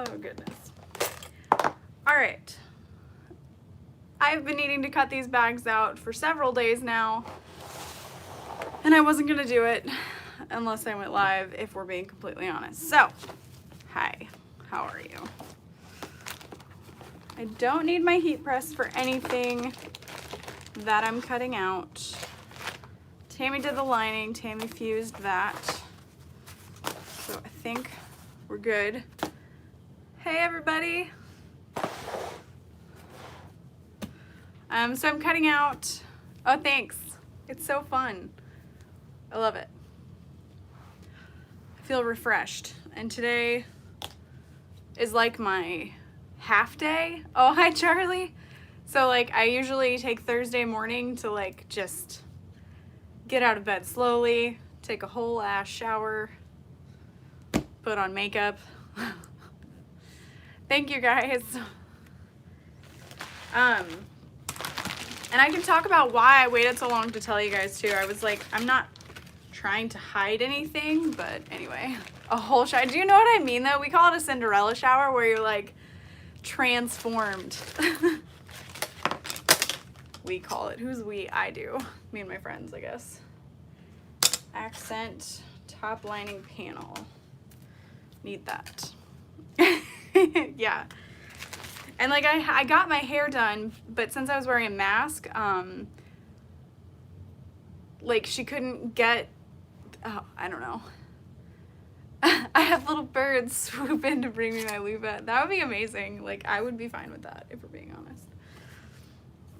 goodness. All right. I've been needing to cut these bags out for several days now, and I wasn't gonna do it unless I went live, if we're being completely honest. So, hi, how are you? I don't need my heat press for anything that I'm cutting out. Tammy did the lining, Tammy fused that. So I think we're good. Hey everybody. So I'm cutting out, oh thanks. It's so fun. I love it. I feel refreshed. And today is like my half day. Oh, hi Charlie. So like I usually take Thursday morning to like just get out of bed slowly, take a whole ass shower, put on makeup. Thank you guys. And I can talk about why I waited so long to tell you guys too. I was like, I'm not trying to hide anything, but anyway, a whole shower. Do you know what I mean though? We call it a Cinderella shower where you're like transformed. We call it. Who's we? I do. Me and my friends, I guess. Accent top lining panel. Need that. Yeah. And like I got my hair done, but since I was wearing a mask, like she couldn't get, oh, I don't know. I have little birds swoop in to bring me my loofah. That would be amazing. Like I would be fine with that if we're being honest.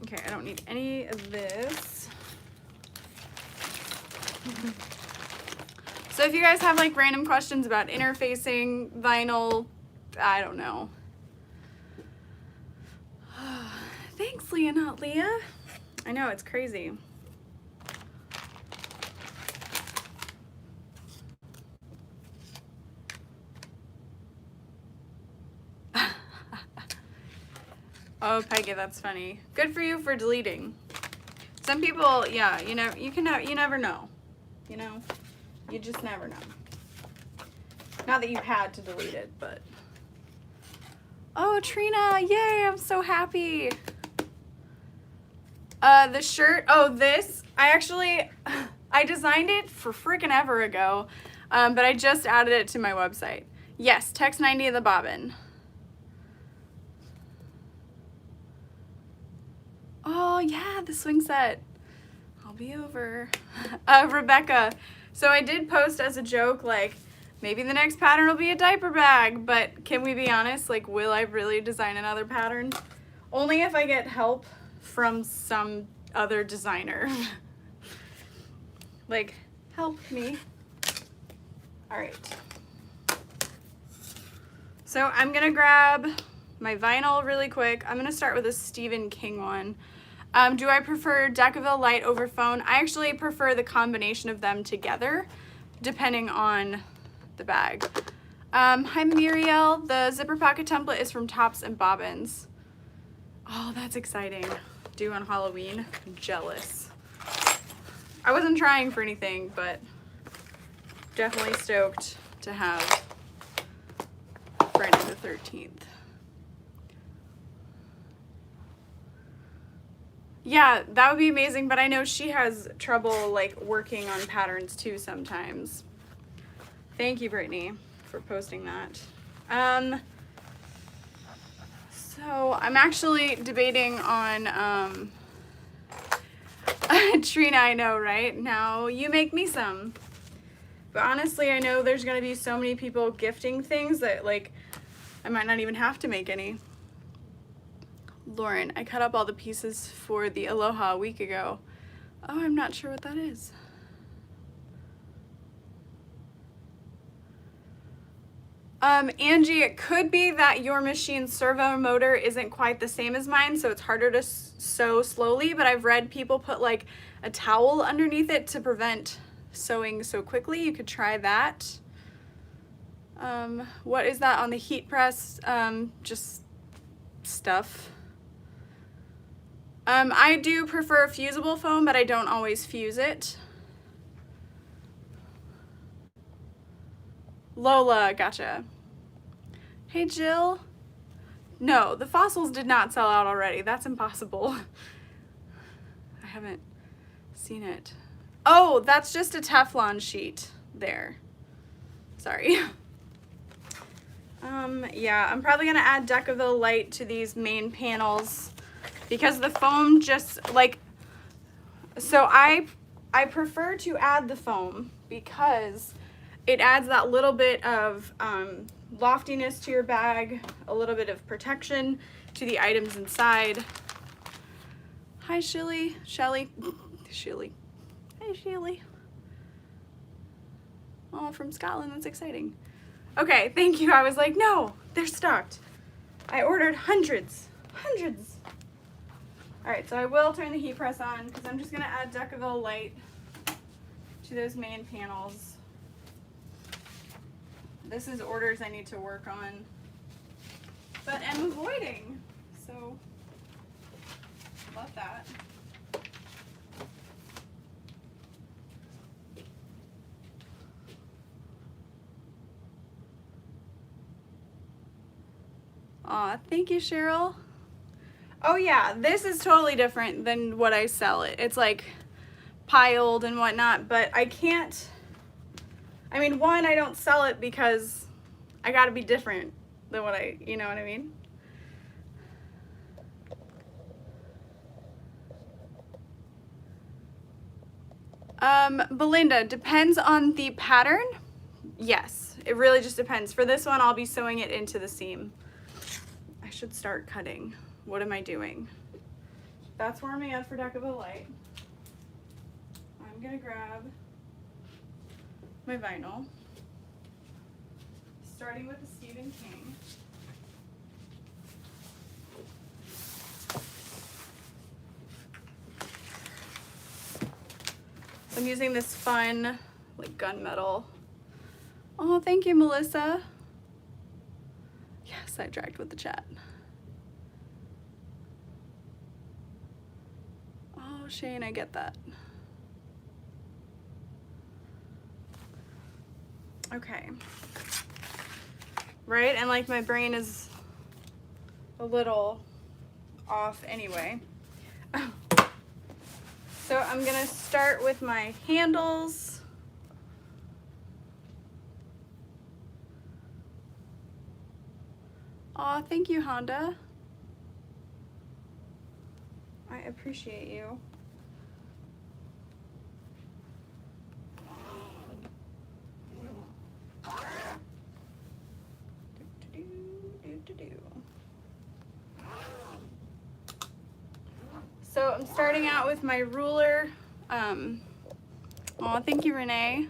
Okay, I don't need any of this. So if you guys have like random questions about interfacing vinyl, I don't know. Thanks, Leah, not Leah. I know, it's crazy. Oh, Peggy, that's funny. Good for you for deleting. Some people, yeah, you know, you never know. You know, you just never know. Not that you had to delete it, but. Oh, Trina, yay, I'm so happy. The shirt, oh, this, I designed it for freaking ever ago, but I just added it to my website. Yes, text 90 of the bobbin. Oh yeah, the swing set. I'll be over. Rebecca, so I did post as a joke, like, maybe the next pattern will be a diaper bag, but can we be honest, like, will I really design another pattern? Only if I get help from some other designer. Like, help me. All right. So I'm gonna grab my vinyl really quick. I'm gonna start with a Stephen King one. Do I prefer Decaville Light over phone? I actually prefer the combination of them together, depending on the bag. Hi Muriel, the zipper pocket template is from Tops and Bobbins. Oh, that's exciting. Due on Halloween, I'm jealous. I wasn't trying for anything, but definitely stoked to have Friday the 13th. Yeah, that would be amazing, but I know she has trouble like working on patterns too sometimes. Thank you, Brittany, for posting that. So I'm actually debating on, Trina, I know, right? Now you make me some. But honestly, I know there's gonna be so many people gifting things that like, I might not even have to make any. Lauren, I cut up all the pieces for the Aloha a week ago. Oh, I'm not sure what that is. Angie, it could be that your machine's servo motor isn't quite the same as mine, so it's harder to sew slowly, but I've read people put like a towel underneath it to prevent sewing so quickly. You could try that. What is that on the heat press? Just stuff. I do prefer fusible foam, but I don't always fuse it. Lola, gotcha. Hey, Jill. No, the fossils did not sell out already. That's impossible. I haven't seen it. Oh, that's just a Teflon sheet there. Sorry. Yeah, I'm probably gonna add Decaville Light to these main panels because the foam just like, so I prefer to add the foam because it adds that little bit of loftiness to your bag, a little bit of protection to the items inside. Hi, Shelly. Hi, Shelly. Oh, from Scotland. That's exciting. Okay, thank you. I was like, no, they're stocked. I ordered hundreds. All right, so I will turn the heat press on because I'm just gonna add Decaville Light to those main panels. This is orders I need to work on, but am avoiding, so love that. Aw, thank you, Cheryl. Oh yeah, this is totally different than what I sell it. It's like piled and whatnot, but I can't, I mean, one, I don't sell it because I gotta be different than what you know what I mean? Belinda, depends on the pattern. Yes, it really just depends. For this one, I'll be sewing it into the seam. I should start cutting. What am I doing? That's warming up for Decaville Light. I'm gonna grab my vinyl, starting with the Stephen King. I'm using this fun, like, gunmetal. Oh, thank you, Melissa. Yes, I dragged with the chat. Oh, Shane, I get that. Okay. Right, and like my brain is a little off anyway. So I'm gonna start with my handles. Aw, thank you, Honda. I appreciate you. So I'm starting out with my ruler. Aw, thank you, Renee.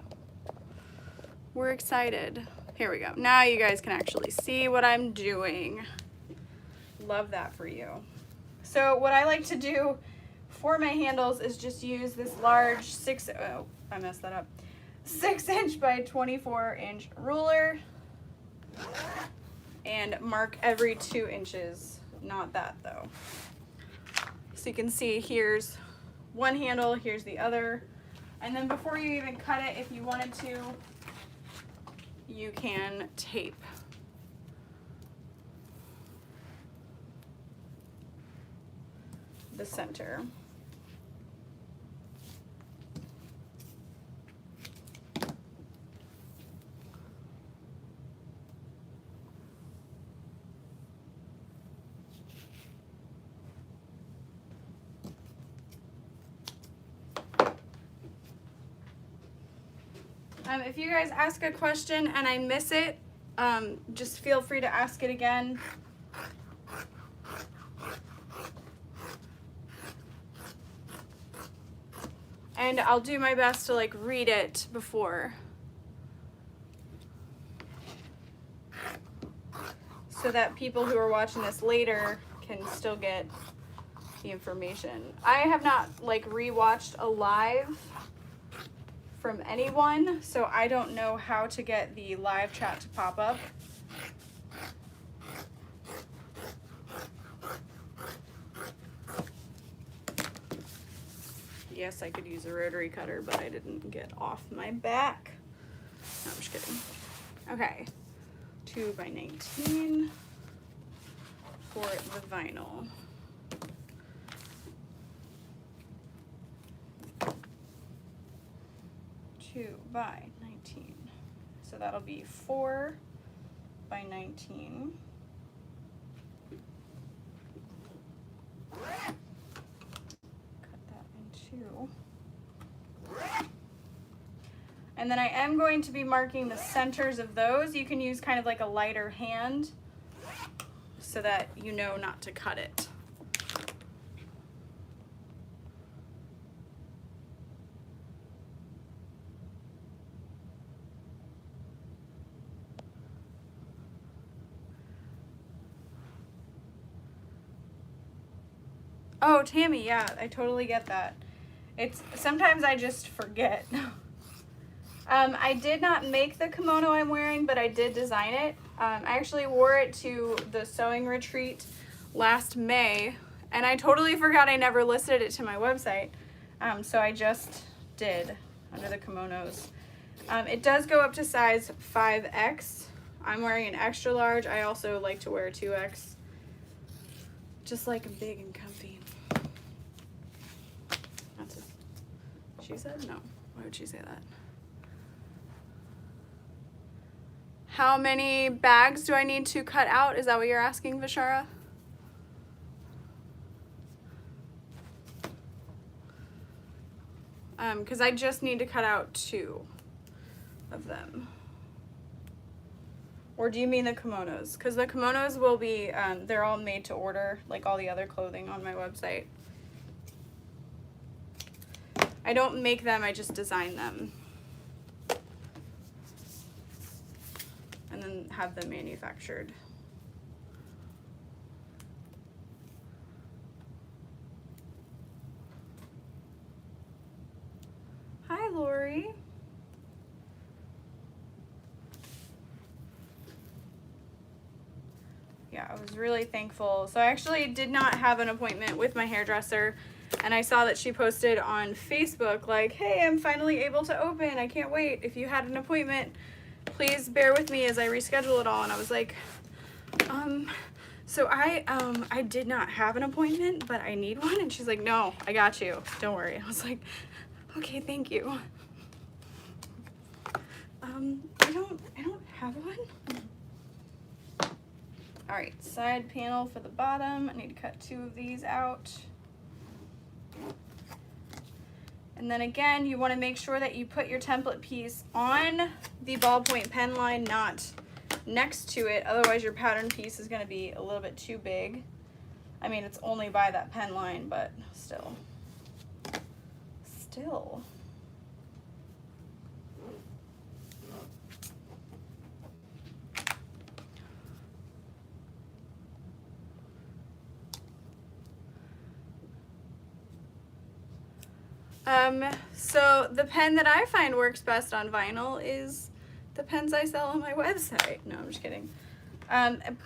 We're excited. Here we go. Now you guys can actually see what I'm doing. Love that for you. So what I like to do for my handles is just use this large 6 inch by 24 inch ruler and mark every 2 inches. Not that though. So you can see here's one handle, here's the other. And then before you even cut it, if you wanted to, you can tape. The center. If you guys ask a question and I miss it, just feel free to ask it again. And I'll do my best to like read it before. So that people who are watching this later can still get the information. I have not like rewatched a live from anyone, so I don't know how to get the live chat to pop up. Yes, I could use a rotary cutter, but I didn't get off my back. No, I'm just kidding. Okay, 2 by 19 for the vinyl. By 19. So that'll be 4 by 19. Cut that in 2. And then I am going to be marking the centers of those. You can use kind of like a lighter hand so that you know not to cut it. Oh, Tammy, yeah, I totally get that. It's sometimes I just forget. I did not make the kimono I'm wearing, but I did design it. I actually wore it to the sewing retreat last May, and I totally forgot I never listed it to my website. So I just did under the kimonos. It does go up to size 5X. I'm wearing an extra large. I also like to wear a 2X. Just like I'm big and comfy. That's what she said? No. Why would she say that? How many bags do I need to cut out? Is that what you're asking, Vishara? Because I just need to cut out 2 of them. Or do you mean the kimonos? Because the kimonos will be, they're all made to order, like all the other clothing on my website. I don't make them, I just design them. And then have them manufactured. Hi, Lori. Yeah, I was really thankful. So I actually did not have an appointment with my hairdresser, and I saw that she posted on Facebook like, hey, I'm finally able to open. I can't wait. If you had an appointment, please bear with me as I reschedule it all. And I was like, so I did not have an appointment, but I need one. And she's like, no, I got you. Don't worry. I was like, okay, thank you. I don't have one. All right, side panel for the bottom. I need to cut 2 of these out. And then again, you want to make sure that you put your template piece on the ballpoint pen line, not next to it. Otherwise, your pattern piece is going to be a little bit too big. I mean, it's only by that pen line, but still. So the pen that I find works best on vinyl is the pens I sell on my website. No, I'm just kidding.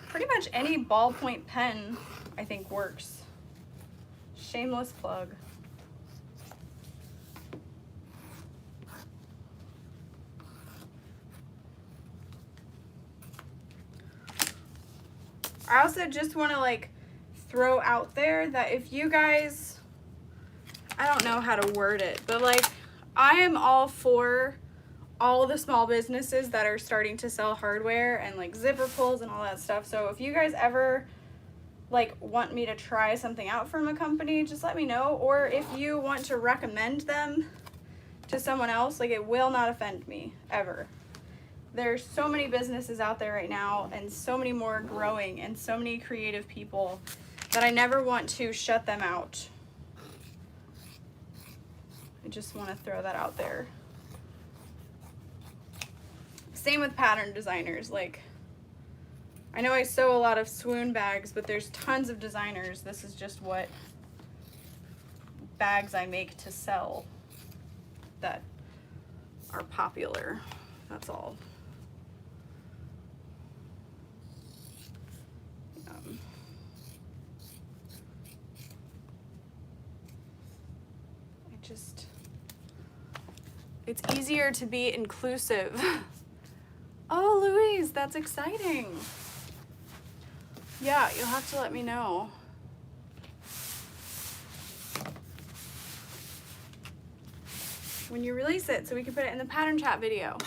Pretty much any ballpoint pen I think works. Shameless plug. I also just want to like throw out there that if you guys, I don't know how to word it, but like I am all for all the small businesses that are starting to sell hardware and like zipper pulls and all that stuff. So if you guys ever like want me to try something out from a company, just let me know. Or if you want to recommend them to someone else, like it will not offend me ever. There's so many businesses out there right now and so many more growing and so many creative people that I never want to shut them out. I just want to throw that out there. Same with pattern designers. Like, I know I sew a lot of Swoon bags, but there's tons of designers. This is just what bags I make to sell that are popular. That's all. It's easier to be inclusive. Oh, Louise, nice. That's exciting. Yeah, you'll have to let me know. When you release it so we can put it in the pattern chat video.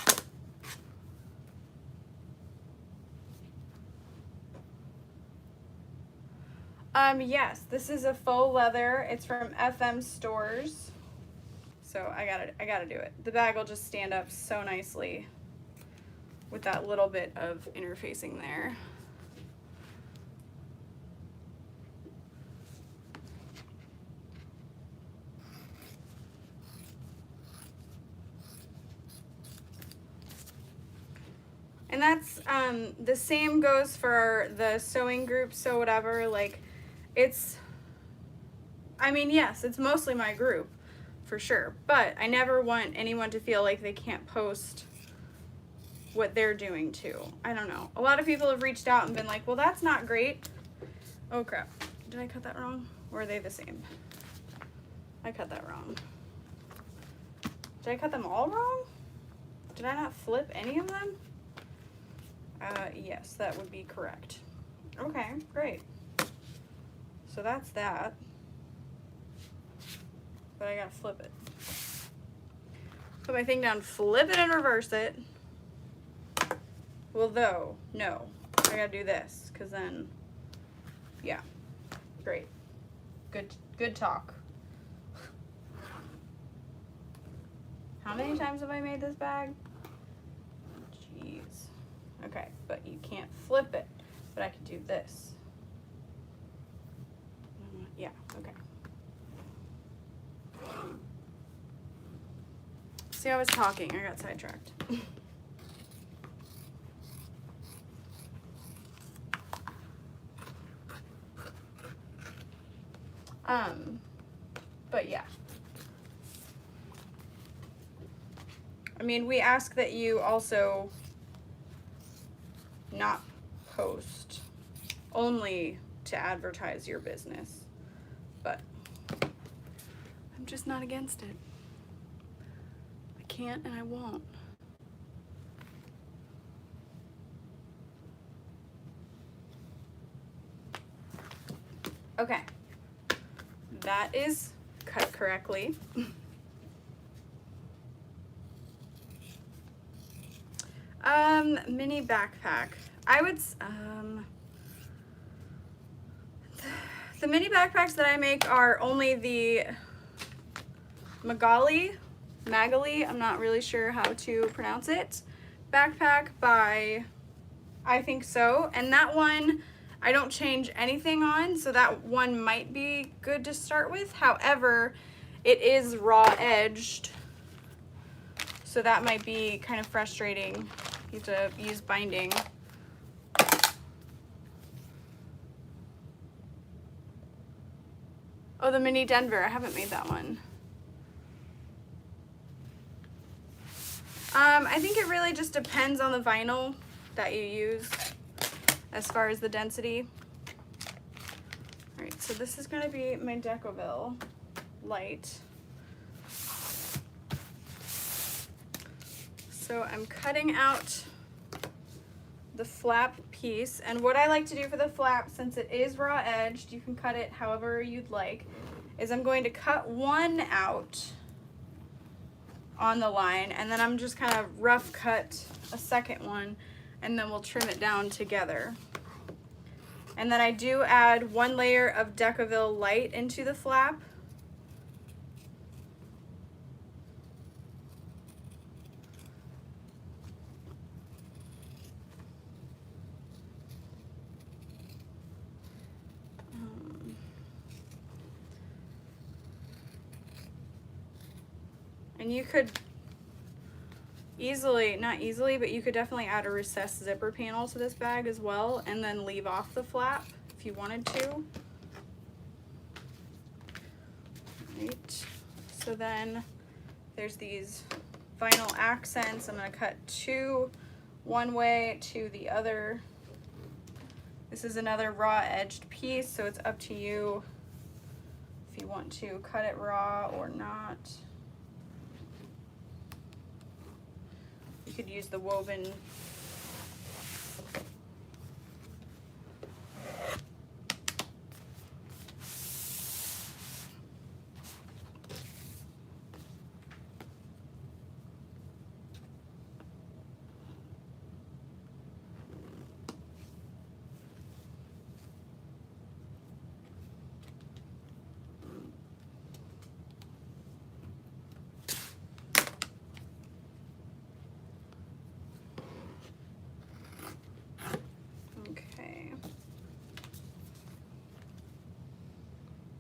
Yes, this is a faux leather. It's from FM Stores. So I gotta do it. The bag will just stand up so nicely with that little bit of interfacing there. And that's, the same goes for the sewing group, so whatever, like, it's, I mean, yes, it's mostly my group, for sure, but I never want anyone to feel like they can't post what they're doing too. I don't know. A lot of people have reached out and been like, well, that's not great. Oh crap. Did I cut that wrong? Or are they the same? I cut that wrong. Did I cut them all wrong? Did I not flip any of them? Yes, that would be correct. Okay, great. So that's that. But I gotta flip it. Put my thing down, flip it and reverse it. Well, though, no. I gotta do this, because then, yeah. Great. Good talk. How many times have I made this bag? Jeez. Okay, but you can't flip it. But I can do this. Yeah, okay. See, I was talking. I got sidetracked. But yeah. I mean, we ask that you also not post only to advertise your business, but I'm just not against it. I can't and I won't. Okay, that is cut correctly. Mini backpack. I would, the mini backpacks that I make are only the Magali, I'm not really sure how to pronounce it, backpack by I Think So, and that one I don't change anything on, so that one might be good to start with. However, it is raw edged, so that might be kind of frustrating. You have to use binding. Oh, the mini Denver, I haven't made that one. I think it really just depends on the vinyl that you use as far as the density. All right, so this is gonna be my Decoville light. So I'm cutting out the flap piece, and what I like to do for the flap, since it is raw edged, you can cut it however you'd like, is I'm going to cut one out on the line, and then I'm just kind of rough cut a second one, and then we'll trim it down together. And then I do add one layer of Decoville light into the flap. And you could easily, not easily, but you could definitely add a recessed zipper panel to this bag as well, and then leave off the flap if you wanted to. Right. So then there's these vinyl accents. I'm going to cut two one way, two the other. This is another raw edged piece, so it's up to you if you want to cut it raw or not. You could use the woven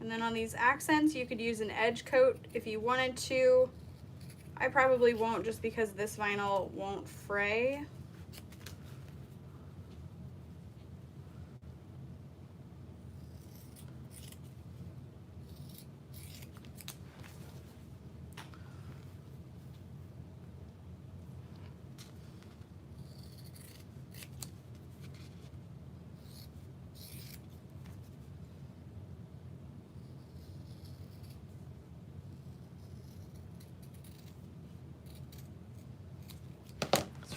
And then on these accents, you could use an edge coat if you wanted to. I probably won't, just because this vinyl won't fray.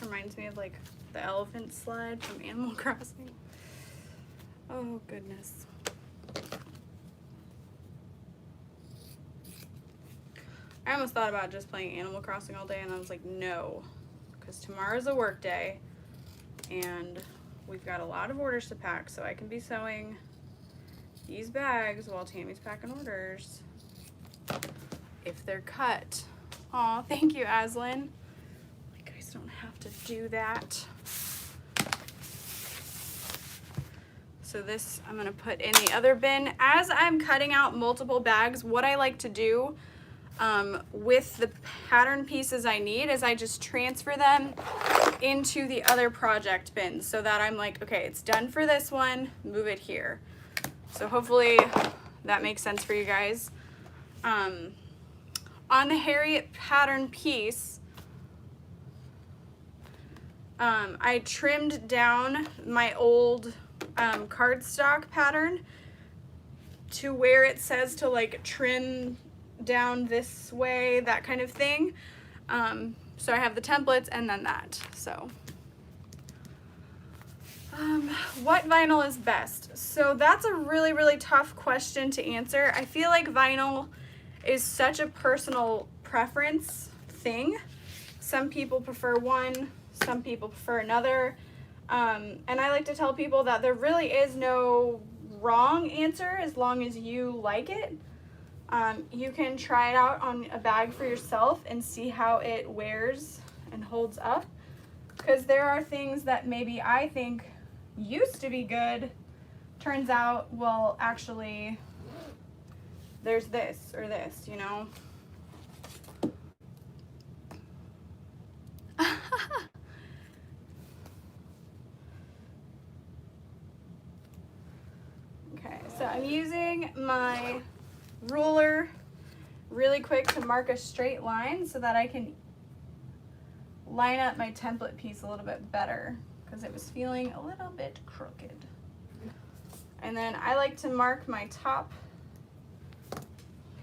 Reminds me of like the elephant slide from Animal Crossing. Oh goodness. I almost thought about just playing Animal Crossing all day, and I was like, no, because tomorrow's a work day and we've got a lot of orders to pack, so I can be sewing these bags while Tammy's packing orders if they're cut. Aw, thank you, Aslan. Don't have to do that. So this I'm gonna put in the other bin. As I'm cutting out multiple bags, what I like to do with the pattern pieces I need is I just transfer them into the other project bin, so that I'm like, okay, it's done for this one, move it here. So hopefully that makes sense for you guys. On the Harriet pattern piece, I trimmed down my old cardstock pattern to where it says to like trim down this way, that kind of thing. So I have the templates and then that. So what vinyl is best? So that's a really, really tough question to answer. I feel like vinyl is such a personal preference thing. Some people prefer one, some people prefer another, and I like to tell people that there really is no wrong answer as long as you like it. You can try it out on a bag for yourself and see how it wears and holds up, because there are things that maybe I think used to be good, turns out, well, actually there's this or this, you know. Okay, so I'm using my ruler really quick to mark a straight line so that I can line up my template piece a little bit better, because it was feeling a little bit crooked. And then I like to mark my top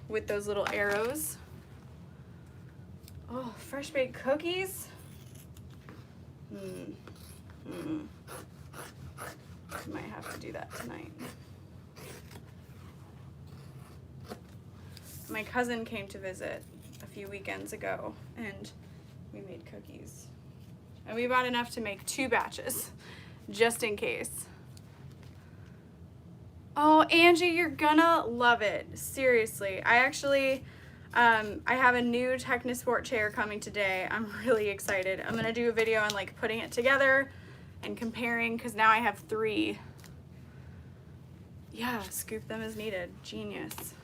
with those little arrows. Oh, fresh baked cookies. Might have to do that tonight. My cousin came to visit a few weekends ago and we made cookies. And we bought enough to make 2 batches, just in case. Oh, Angie, you're gonna love it. Seriously. I actually, I have a new Technisport chair coming today. I'm really excited. I'm gonna do a video on like putting it together and comparing, because now I have 3. Yeah, scoop them as needed. Genius.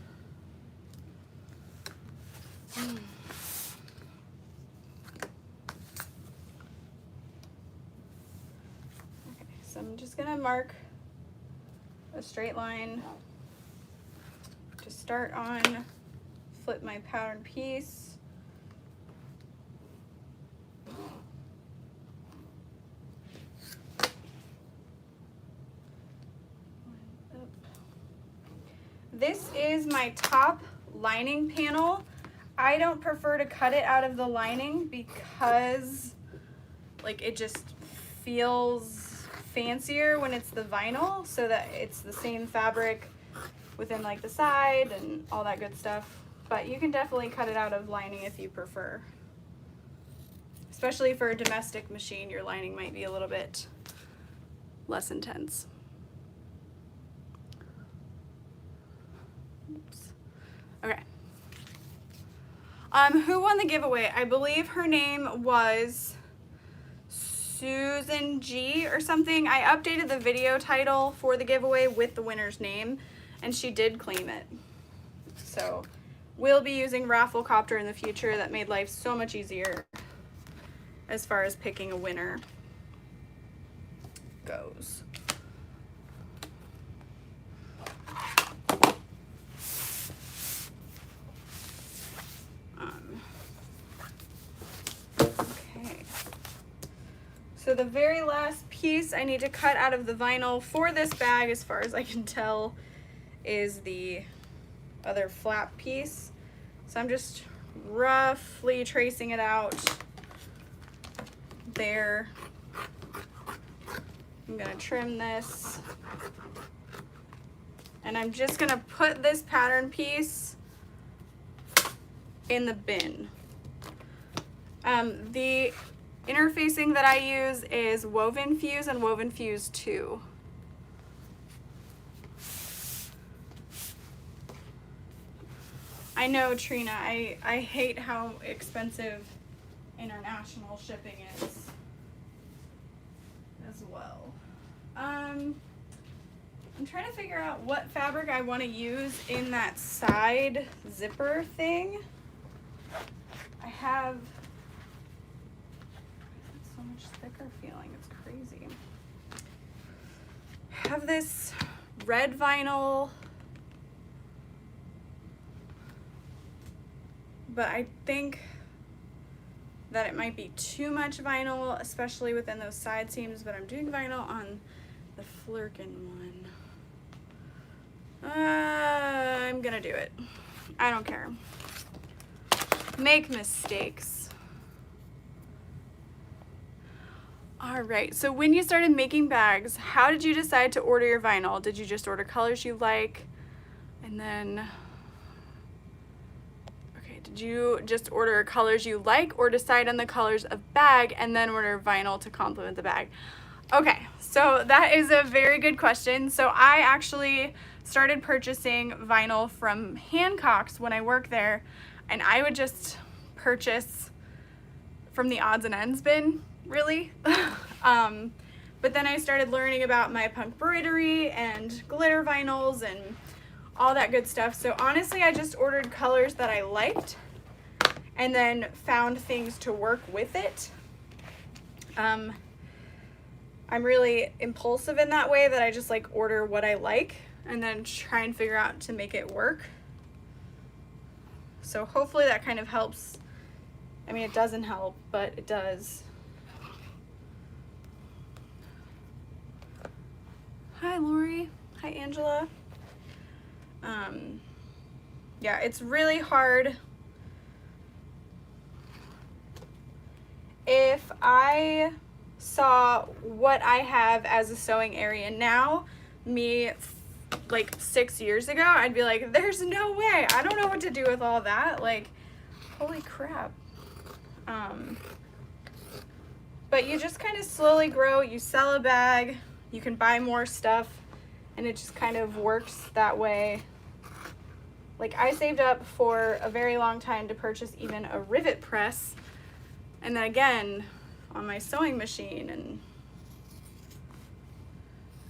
Okay, so I'm just gonna mark a straight line to start on, flip my pattern piece. This is my top lining panel. I don't prefer to cut it out of the lining because like it just feels fancier when it's the vinyl, so that it's the same fabric within like the side and all that good stuff. But you can definitely cut it out of lining if you prefer. Especially for a domestic machine, your lining might be a little bit less intense. Oops. Okay. Who won the giveaway? I believe her name was Susan G or something. I updated the video title for the giveaway with the winner's name, and she did claim it. So we'll be using Rafflecopter in the future. That made life so much easier as far as picking a winner goes. Okay. So the very last piece I need to cut out of the vinyl for this bag, as far as I can tell, is the other flap piece. So I'm just roughly tracing it out there. I'm gonna trim this, and I'm just gonna put this pattern piece in the bin. The interfacing that I use is Woven Fuse and Woven Fuse 2. I know, Trina, I hate how expensive international shipping is as well. I'm trying to figure out what fabric I want to use in that side zipper thing. I have so much thicker feeling, it's crazy. I have this red vinyl, but I think that it might be too much vinyl, especially within those side seams, but I'm doing vinyl on the Flirkin one. I'm gonna do it. I don't care. Make mistakes. All right, so when you started making bags, how did you decide to order your vinyl? Did you just order colors you like? And then, okay, did you just order colors you like or decide on the colors of bag and then order vinyl to complement the bag? Okay, so that is a very good question. So I actually started purchasing vinyl from Hancock's when I worked there, and I would just purchase from the odds and ends bin, really. But then I started learning about my punk embroidery and glitter vinyls and all that good stuff. So honestly, I just ordered colors that I liked and then found things to work with it. I'm really impulsive in that way, that I just like order what I like and then try and figure out to make it work. So hopefully that kind of helps. I mean, it doesn't help, but it does. Hi, Lori. Hi, Angela. Yeah, it's really hard. If I saw what I have as a sewing area now, me like 6 years ago, I'd be like, there's no way. I don't know what to do with all that. Like, holy crap. But you just kind of slowly grow. You sell a bag, you can buy more stuff, and it just kind of works that way. Like, I saved up for a very long time to purchase even a rivet press, and then again on my sewing machine. And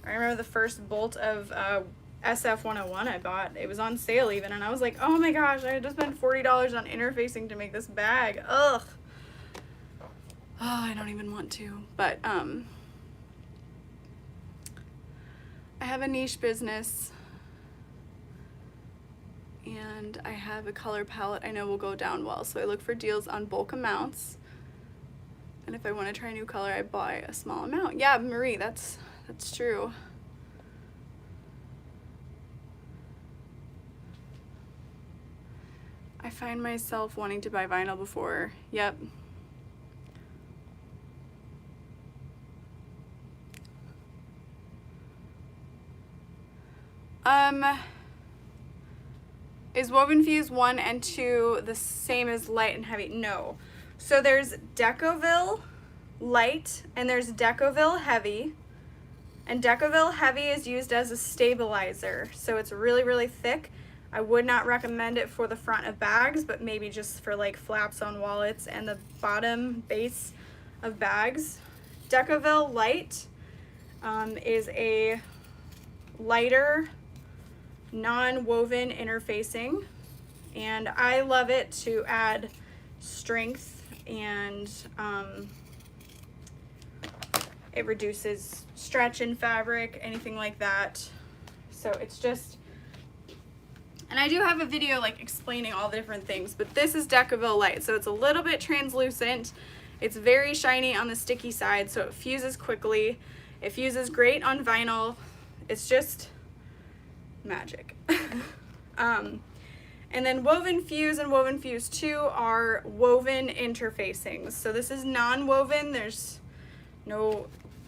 I remember the first bolt of SF101 I bought. It was on sale even, and I was like, oh my gosh, I had to spend $40 on interfacing to make this bag. Ugh. Oh, I don't even want to. But I have a niche business, and I have a color palette I know will go down well, so I look for deals on bulk amounts, and if I want to try a new color, I buy a small amount. Yeah, Marie, that's true. I find myself wanting to buy vinyl before. Yep. Is Woven Fuse 1 and 2 the same as light and heavy? No. So there's Decoville light and there's Decoville heavy. And Decoville heavy is used as a stabilizer. So it's really, really thick. I would not recommend it for the front of bags, but maybe just for like flaps on wallets and the bottom base of bags. Decoville light is a lighter non-woven interfacing. And I love it to add strength, and it reduces stretch in fabric, anything like that. So it's just, and I do have a video like explaining all the different things, but this is Decaville Light, so it's a little bit translucent. It's very shiny on the sticky side, so it fuses quickly. It fuses great on vinyl. It's just magic. And then Woven Fuse and Woven Fuse 2 are woven interfacings. So this is non-woven, there's no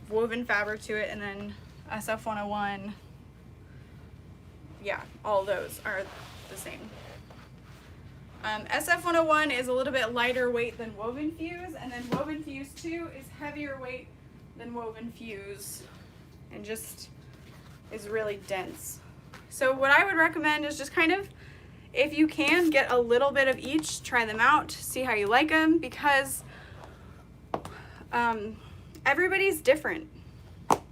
woven fabric to it. And then SF101, yeah, all those are the same. SF101 is a little bit lighter weight than Woven Fuse, and then Woven Fuse 2 is heavier weight than Woven Fuse and just is really dense. So what I would recommend is just kind of, if you can, get a little bit of each, try them out, see how you like them, because everybody's different.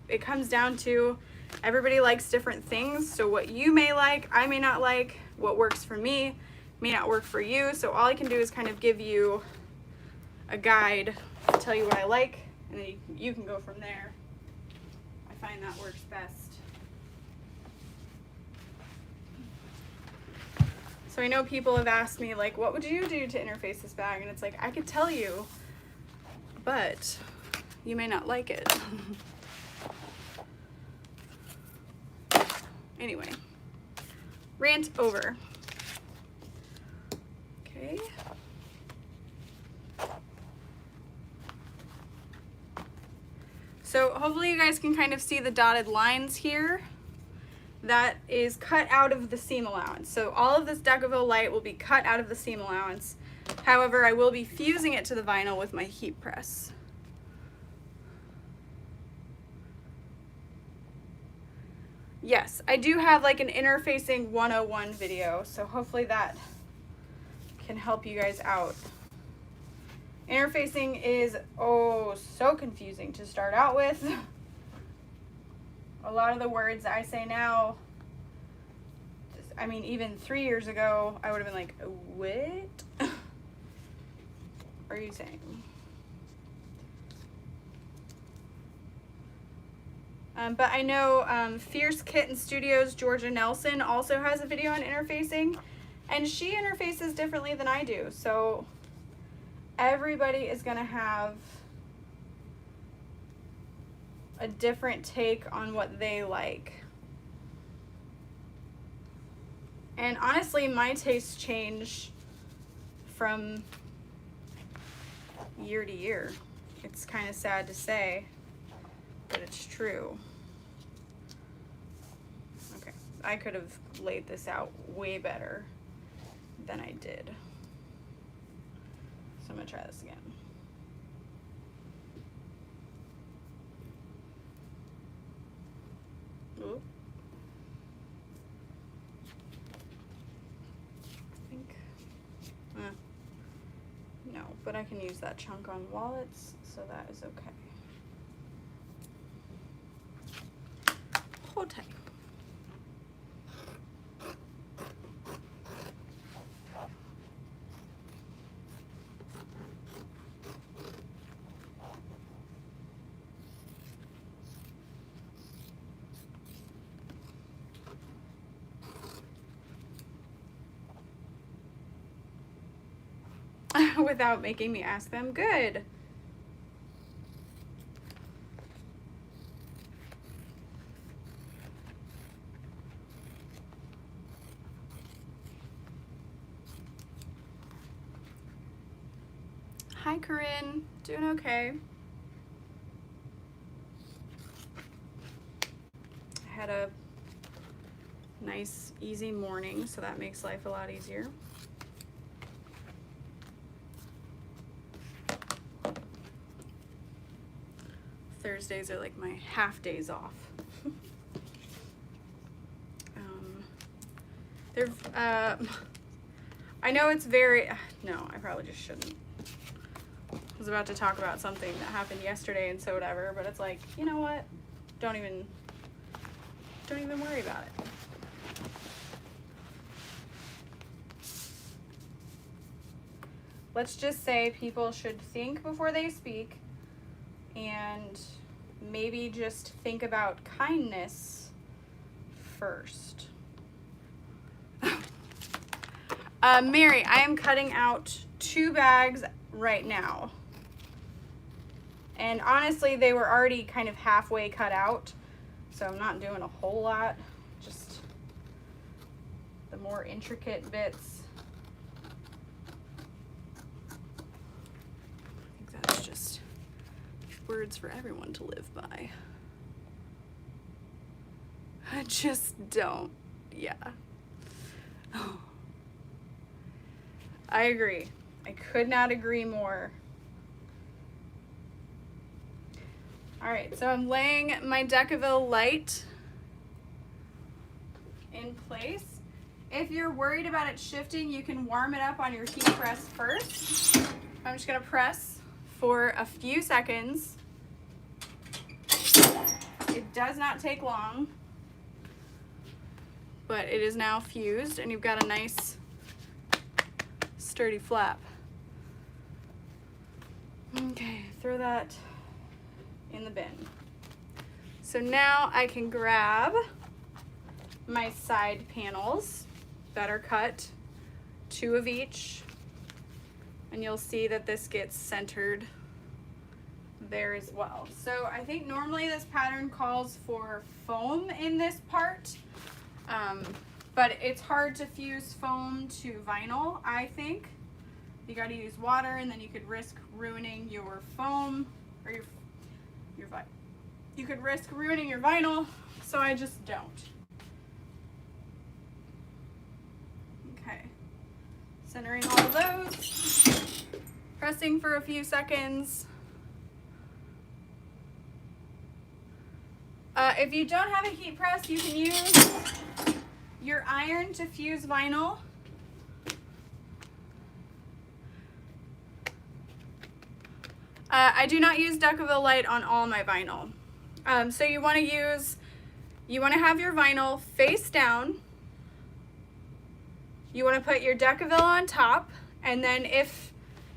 It comes down to everybody likes different things, so what you may like, I may not like. What works for me may not work for you, so all I can do is kind of give you a guide, tell you what I like, and then you can go from there. I find that works best. So I know people have asked me, like, what would you do to interface this bag? And it's like, I could tell you, but you may not like it. Anyway, rant over. Okay. So hopefully you guys can kind of see the dotted lines here. That is cut out of the seam allowance. So all of this Decaville Light will be cut out of the seam allowance. However, I will be fusing it to the vinyl with my heat press. Yes, I do have like an interfacing 101 video, so hopefully that can help you guys out. Interfacing is, oh, so confusing to start out with. A lot of the words I say now, I mean, even 3 years ago, I would have been like, what are you saying? But I know Fierce Kitten Studios, Georgia Nelson, also has a video on interfacing, and she interfaces differently than I do. So everybody is going to have a different take on what they like. And honestly, my tastes change from year to year. It's kind of sad to say, but it's true. Okay, I could have laid this out way better than I did. So I'm gonna try this again. Ooh. I think, no, but I can use that chunk on wallets, so that is okay. Hold tight. Without making me ask them. Good. Hi, Corinne. Doing okay. I had a nice, easy morning, so that makes life a lot easier. Thursdays are like my half days off. I know it's very, no, I probably just shouldn't. I was about to talk about something that happened yesterday and so whatever, but it's like, you know what? Don't even worry about it. let's just say people should think before they speak and maybe just think about kindness first. Mary, I am cutting out 2 bags right now. And honestly, they were already kind of halfway cut out, so I'm not doing a whole lot, just the more intricate bits. I think that's just words for everyone to live by. I just don't, yeah. I agree. I could not agree more. All right, so I'm laying my Decaville light in place. If you're worried about it shifting, you can warm it up on your heat press first. I'm just gonna press for a few seconds. It does not take long, but it is now fused and you've got a nice sturdy flap. Okay, throw that in the bin. So now I can grab my side panels that are cut, 2 of each, and you'll see that this gets centered there as well. So I think normally this pattern calls for foam in this part, but it's hard to fuse foam to vinyl, I think. You got to use water, and then you could risk ruining your foam, or your you could risk ruining your vinyl, so I just don't. Okay, centering all of those, pressing for a few seconds. If you don't have a heat press, you can use your iron to fuse vinyl. I do not use Decaville light on all my vinyl. So you want to have your vinyl face down. You want to put your Decaville on top, and then if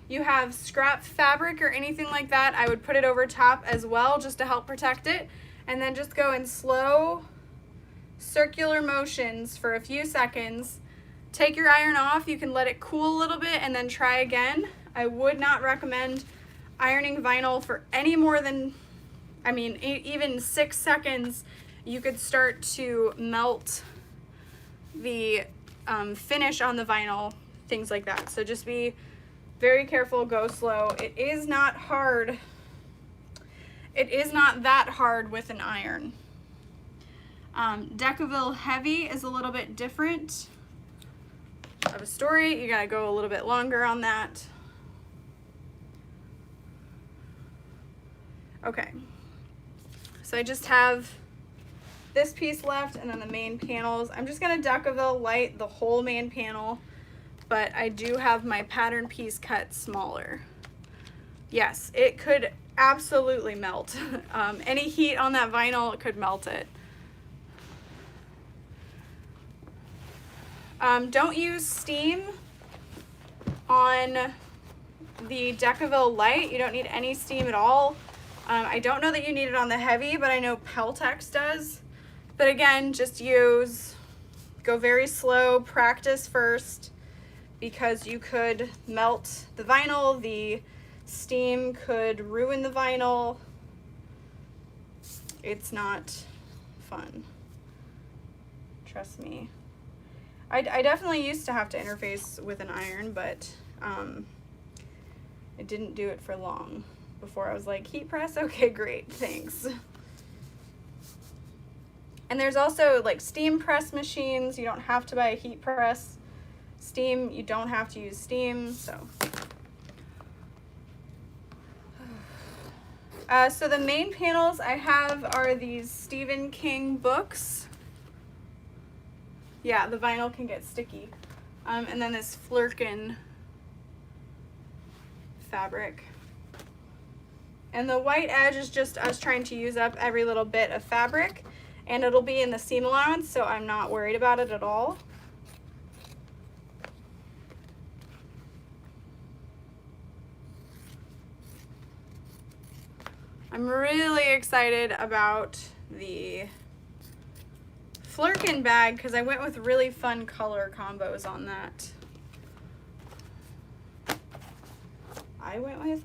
you have scrap fabric or anything like that, I would put it over top as well just to help protect it, and then just go in slow circular motions for a few seconds. Take your iron off, you can let it cool a little bit and then try again. I would not recommend ironing vinyl for any more than, I mean, even 6 seconds. You could start to melt the finish on the vinyl, things like that. So just be very careful, go slow. It is not hard. It is not that hard with an iron. Decaville heavy is a little bit different of a story. You gotta go a little bit longer on that. Okay, so I just have this piece left and then the main panels. I'm just gonna Decaville light the whole main panel, but I do have my pattern piece cut smaller. Yes, it could absolutely melt. Any heat on that vinyl could melt it. Don't use steam on the Decaville light. You don't need any steam at all. I don't know that you need it on the heavy, but I know Peltex does. But again, just go very slow, practice first, because you could melt the vinyl, the steam could ruin the vinyl. It's not fun. Trust me. I definitely used to have to interface with an iron, but I didn't do it for long before I was like, heat press? Okay, great, thanks. And there's also like steam press machines. You don't have to buy a heat press. Steam, you don't have to use steam, so. So the main panels I have are these Stephen King books. Yeah, the vinyl can get sticky. And then this Flirkin fabric. And the white edge is just us trying to use up every little bit of fabric, and it'll be in the seam allowance, so I'm not worried about it at all. I'm really excited about the Flirkin bag because I went with really fun color combos on that.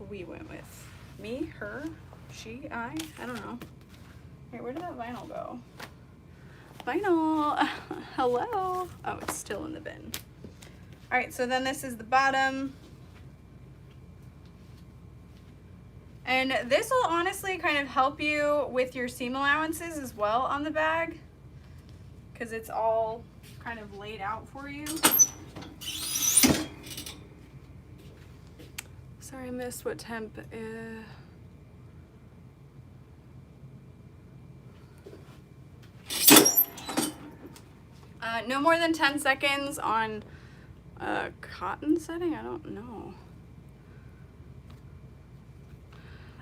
We went with. Me, her, she, I don't know. Wait, where did that vinyl go? Vinyl, hello. Oh, it's still in the bin. All right, so then this is the bottom. And this will honestly kind of help you with your seam allowances as well on the bag, because it's all kind of laid out for you. Sorry, I missed what temp is. No more than 10 seconds on cotton setting? I don't know.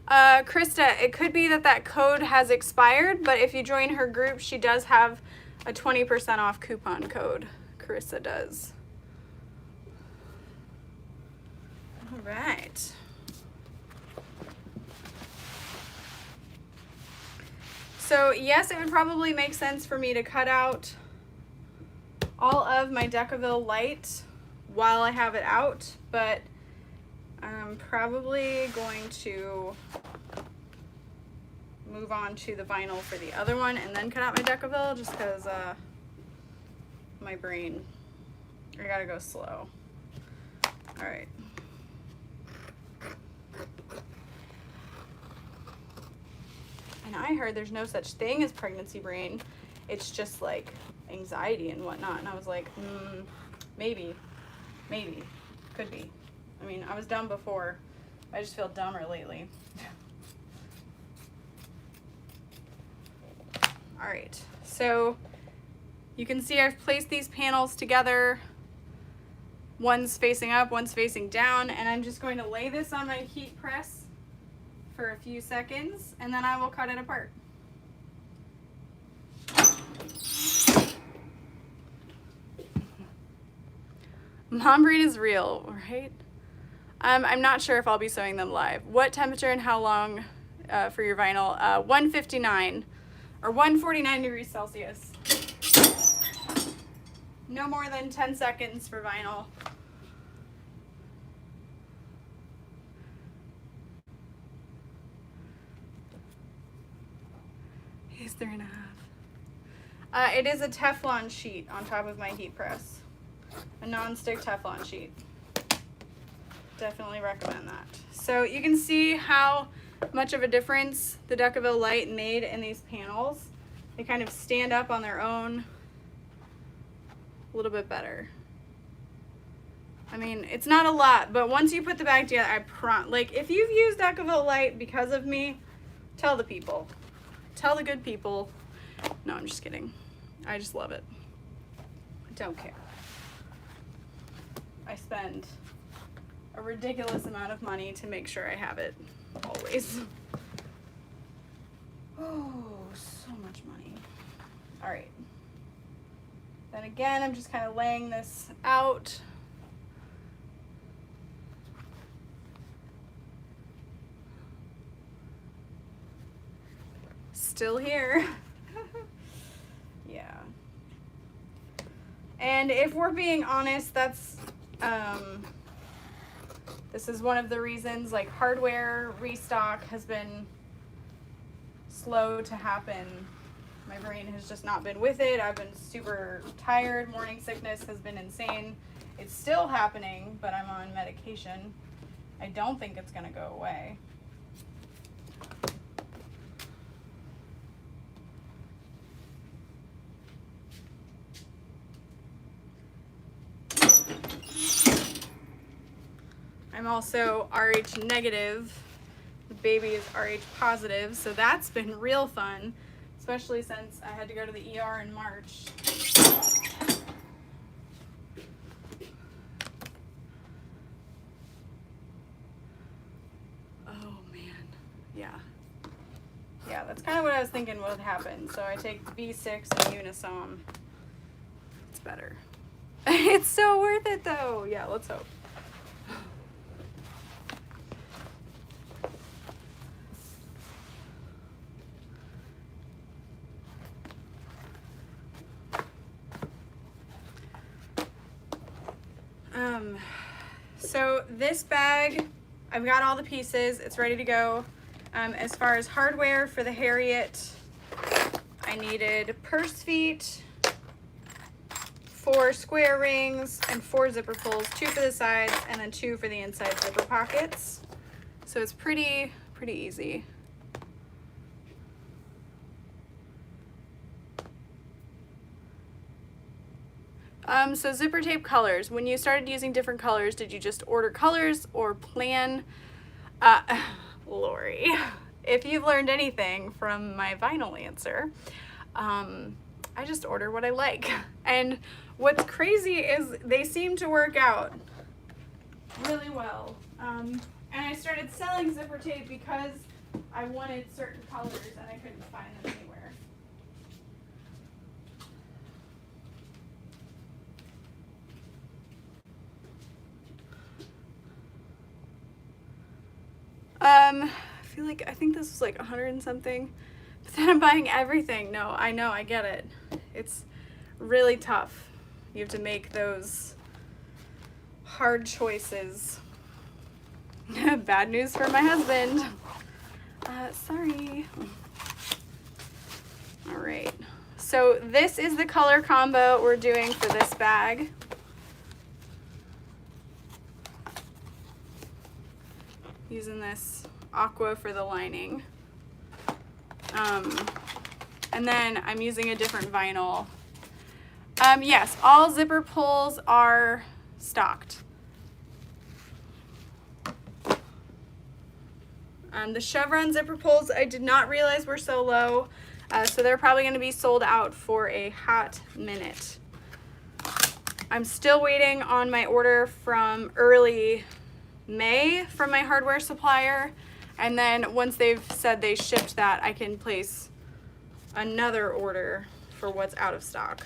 Krista, it could be that that code has expired, but if you join her group, she does have a 20% off coupon code. Carissa does. All right. So yes, it would probably make sense for me to cut out all of my Decaville light while I have it out, but I'm probably going to move on to the vinyl for the other one and then cut out my Decaville just because my brain, I gotta go slow. All right. And I heard there's no such thing as pregnancy brain. It's just like anxiety and whatnot. And I was like, maybe, could be. I mean, I was dumb before. I just feel dumber lately. All right, so you can see I've placed these panels together. One's facing up, one's facing down, and I'm just going to lay this on my heat press for a few seconds, and then I will cut it apart. Mom brain is real, right? I'm not sure if I'll be sewing them live. What temperature and how long for your vinyl? 159 or 149 degrees Celsius. No more than 10 seconds for vinyl. He's 3.5. It is a Teflon sheet on top of my heat press. A non-stick Teflon sheet. Definitely recommend that. So you can see how much of a difference the Decaville light made in these panels. They kind of stand up on their own a little bit better. I mean, it's not a lot, but once you put the bag together, like if you've used Decaville light because of me, tell the people. Tell the good people. No, I'm just kidding. I just love it. I don't care. I spend a ridiculous amount of money to make sure I have it always. Oh, so much money. All right. Then again, I'm just kind of laying this out. Still here. Yeah. And if we're being honest, that's this is one of the reasons like hardware restock has been slow to happen. My brain has just not been with it. I've been super tired. Morning sickness has been insane. It's still happening, but I'm on medication. I don't think it's gonna go away. I'm also RH negative. The baby is RH positive, so that's been real fun, especially since I had to go to the ER in March. Oh man, yeah. Yeah, that's kind of what I was thinking would happen. So I take B6 and Unisom. It's better. It's so worth it though. Yeah, let's hope. So this bag, I've got all the pieces. It's ready to go. As far as hardware for the Harriet, I needed purse feet, 4 square rings, and 4 zipper pulls, 2 for the sides and then 2 for the inside zipper pockets. So it's pretty easy. So zipper tape colors. When you started using different colors, did you just order colors or plan? Lori, if you've learned anything from my vinyl answer, I just order what I like. And what's crazy is they seem to work out really well. And I started selling zipper tape because I wanted certain colors and I couldn't find them anywhere. I think this was like 100 and something, but then I'm buying everything. No, I know, I get it. It's really tough. You have to make those hard choices. Bad news for my husband. Sorry. All right. So this is the color combo we're doing for this bag. Using this aqua for the lining. And then I'm using a different vinyl. Yes, all zipper pulls are stocked. The chevron zipper pulls I did not realize were so low, so they're probably going to be sold out for a hot minute. I'm still waiting on my order from early May from my hardware supplier, and then once they've said they shipped that, I can place another order for what's out of stock.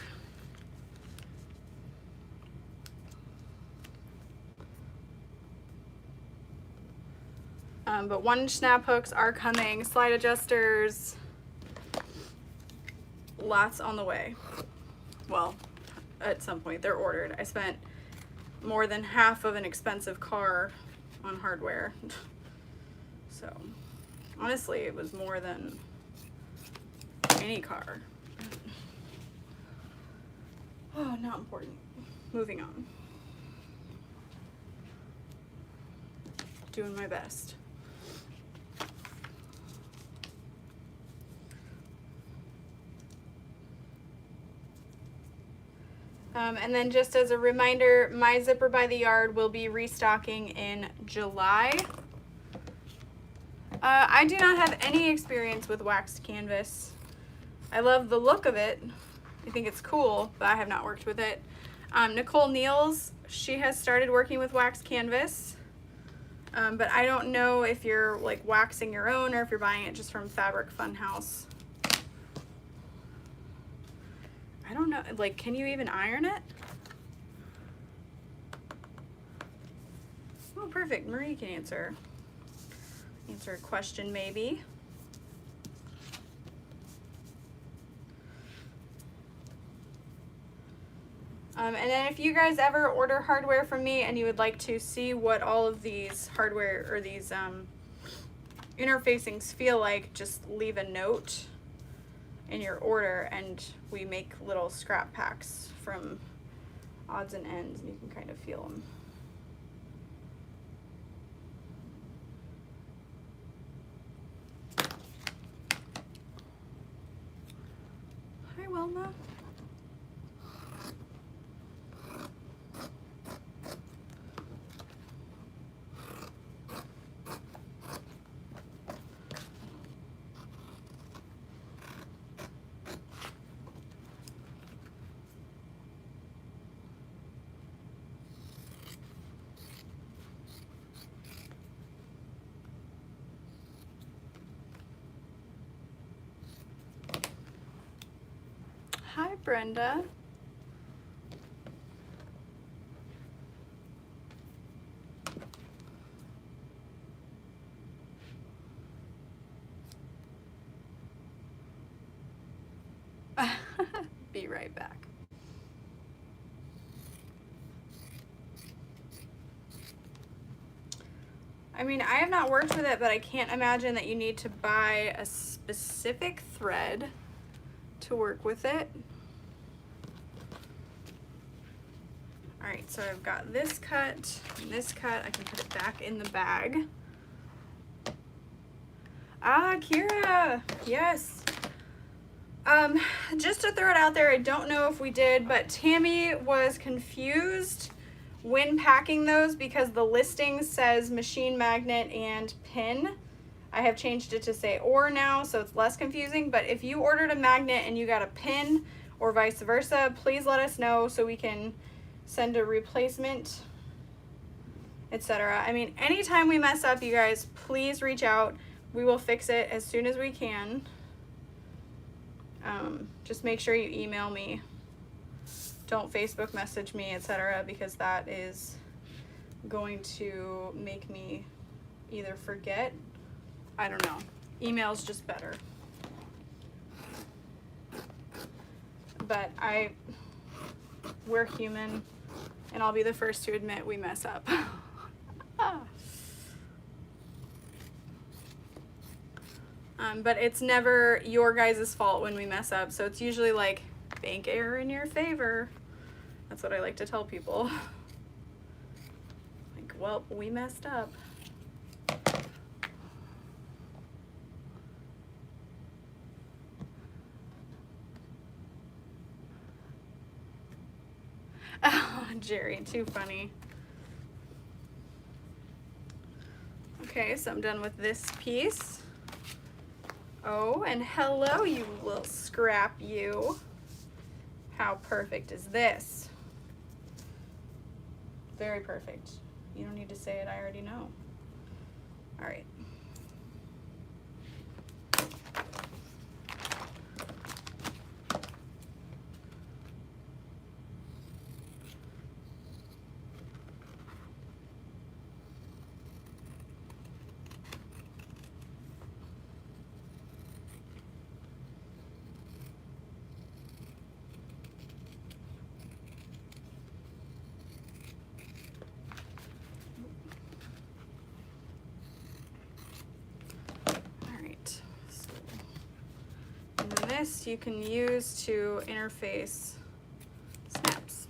But 1-inch snap hooks are coming, slide adjusters, lots on the way. Well, at some point they're ordered. I spent more than half of an expensive car on hardware. So honestly, it was more than any car. Oh, not important. Moving on. Doing my best. And then just as a reminder, my Zipper by the Yard will be restocking in July. I do not have any experience with waxed canvas. I love the look of it. I think it's cool, but I have not worked with it. Nicole Neals, she has started working with waxed canvas, but I don't know if you're like waxing your own or if you're buying it just from Fabric Funhouse. I don't know, like, can you even iron it? Oh, perfect, Marie can answer a question maybe. And then if you guys ever order hardware from me and you would like to see what all of these hardware or these interfacings feel like, just leave a note in your order and we make little scrap packs from odds and ends and you can kind of feel them. Hi, Wilma. Hi, Brenda. Be right back. I mean, I have not worked with it, but I can't imagine that you need to buy a specific thread to work with it. All right, so I've got this cut and this cut. I can put it back in the bag. Ah, Kira, yes. Just to throw it out there, I don't know if we did, but Tammy was confused when packing those because the listing says machine magnet and pin. I have changed it to say or now, so it's less confusing, but if you ordered a magnet and you got a pin or vice versa, please let us know so we can send a replacement, etc. I mean, anytime we mess up, you guys, please reach out. We will fix it as soon as we can. Just make sure you email me. Don't Facebook message me, etc., because that is going to make me either forget. I don't know. Email's just better. But we're human, and I'll be the first to admit we mess up. But it's never your guys' fault when we mess up, so it's usually like bank error in your favor. That's what I like to tell people. Like, well, we messed up. Oh, Jerry, too funny. Okay, so I'm done with this piece. Oh, and hello, you little scrap, you. How perfect is this? Very perfect. You don't need to say it, I already know. All right. This you can use to interface snaps.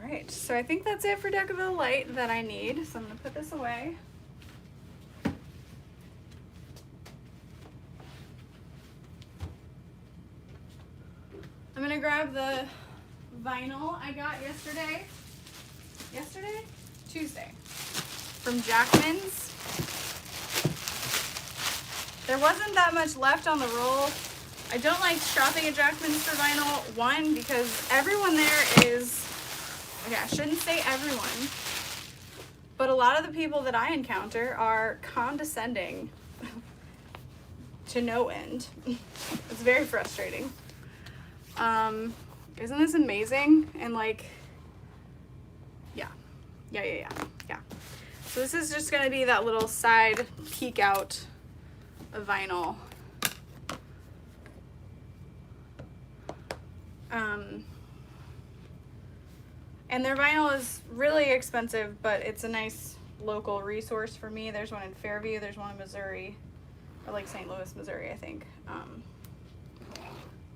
All right, so I think that's it for Decaville Light that I need. So I'm gonna put this away. I'm gonna grab the vinyl I got Tuesday, from Jackman's. There wasn't that much left on the roll. I don't like shopping at Jackman's for vinyl. One, because everyone there is, okay, I shouldn't say everyone, but a lot of the people that I encounter are condescending to no end. It's very frustrating. Isn't this amazing? And like, yeah. So this is just gonna be that little side peek out of vinyl. And their vinyl is really expensive, but it's a nice local resource for me. There's one in Fairview, there's one in Missouri, or like St. Louis, Missouri, I think.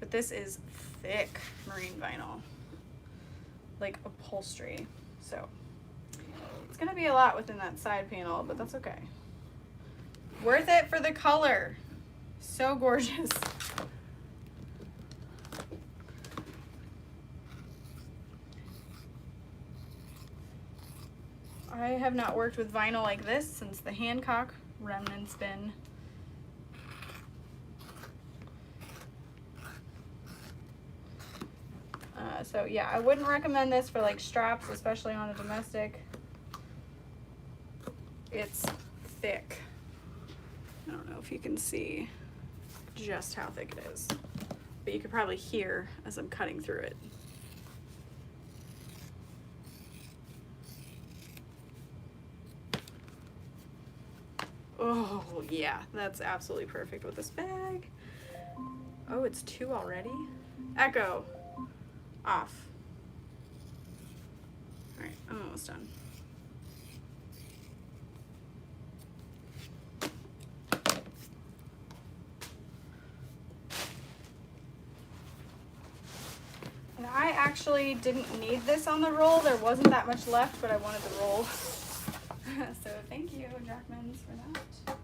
But this is thick marine vinyl, like upholstery. So it's gonna be a lot within that side panel, but that's okay. Worth it for the color. So gorgeous. I have not worked with vinyl like this since the Hancock remnants bin. So yeah, I wouldn't recommend this for like straps, especially on a domestic. It's thick. I don't know if you can see just how thick it is, but you could probably hear as I'm cutting through it. Oh yeah, that's absolutely perfect with this bag. Oh, it's 2 already? Echo. Off. right, I'm almost done. And I actually didn't need this on the roll. There wasn't that much left, but I wanted the roll. So thank you, Jackman's, for that.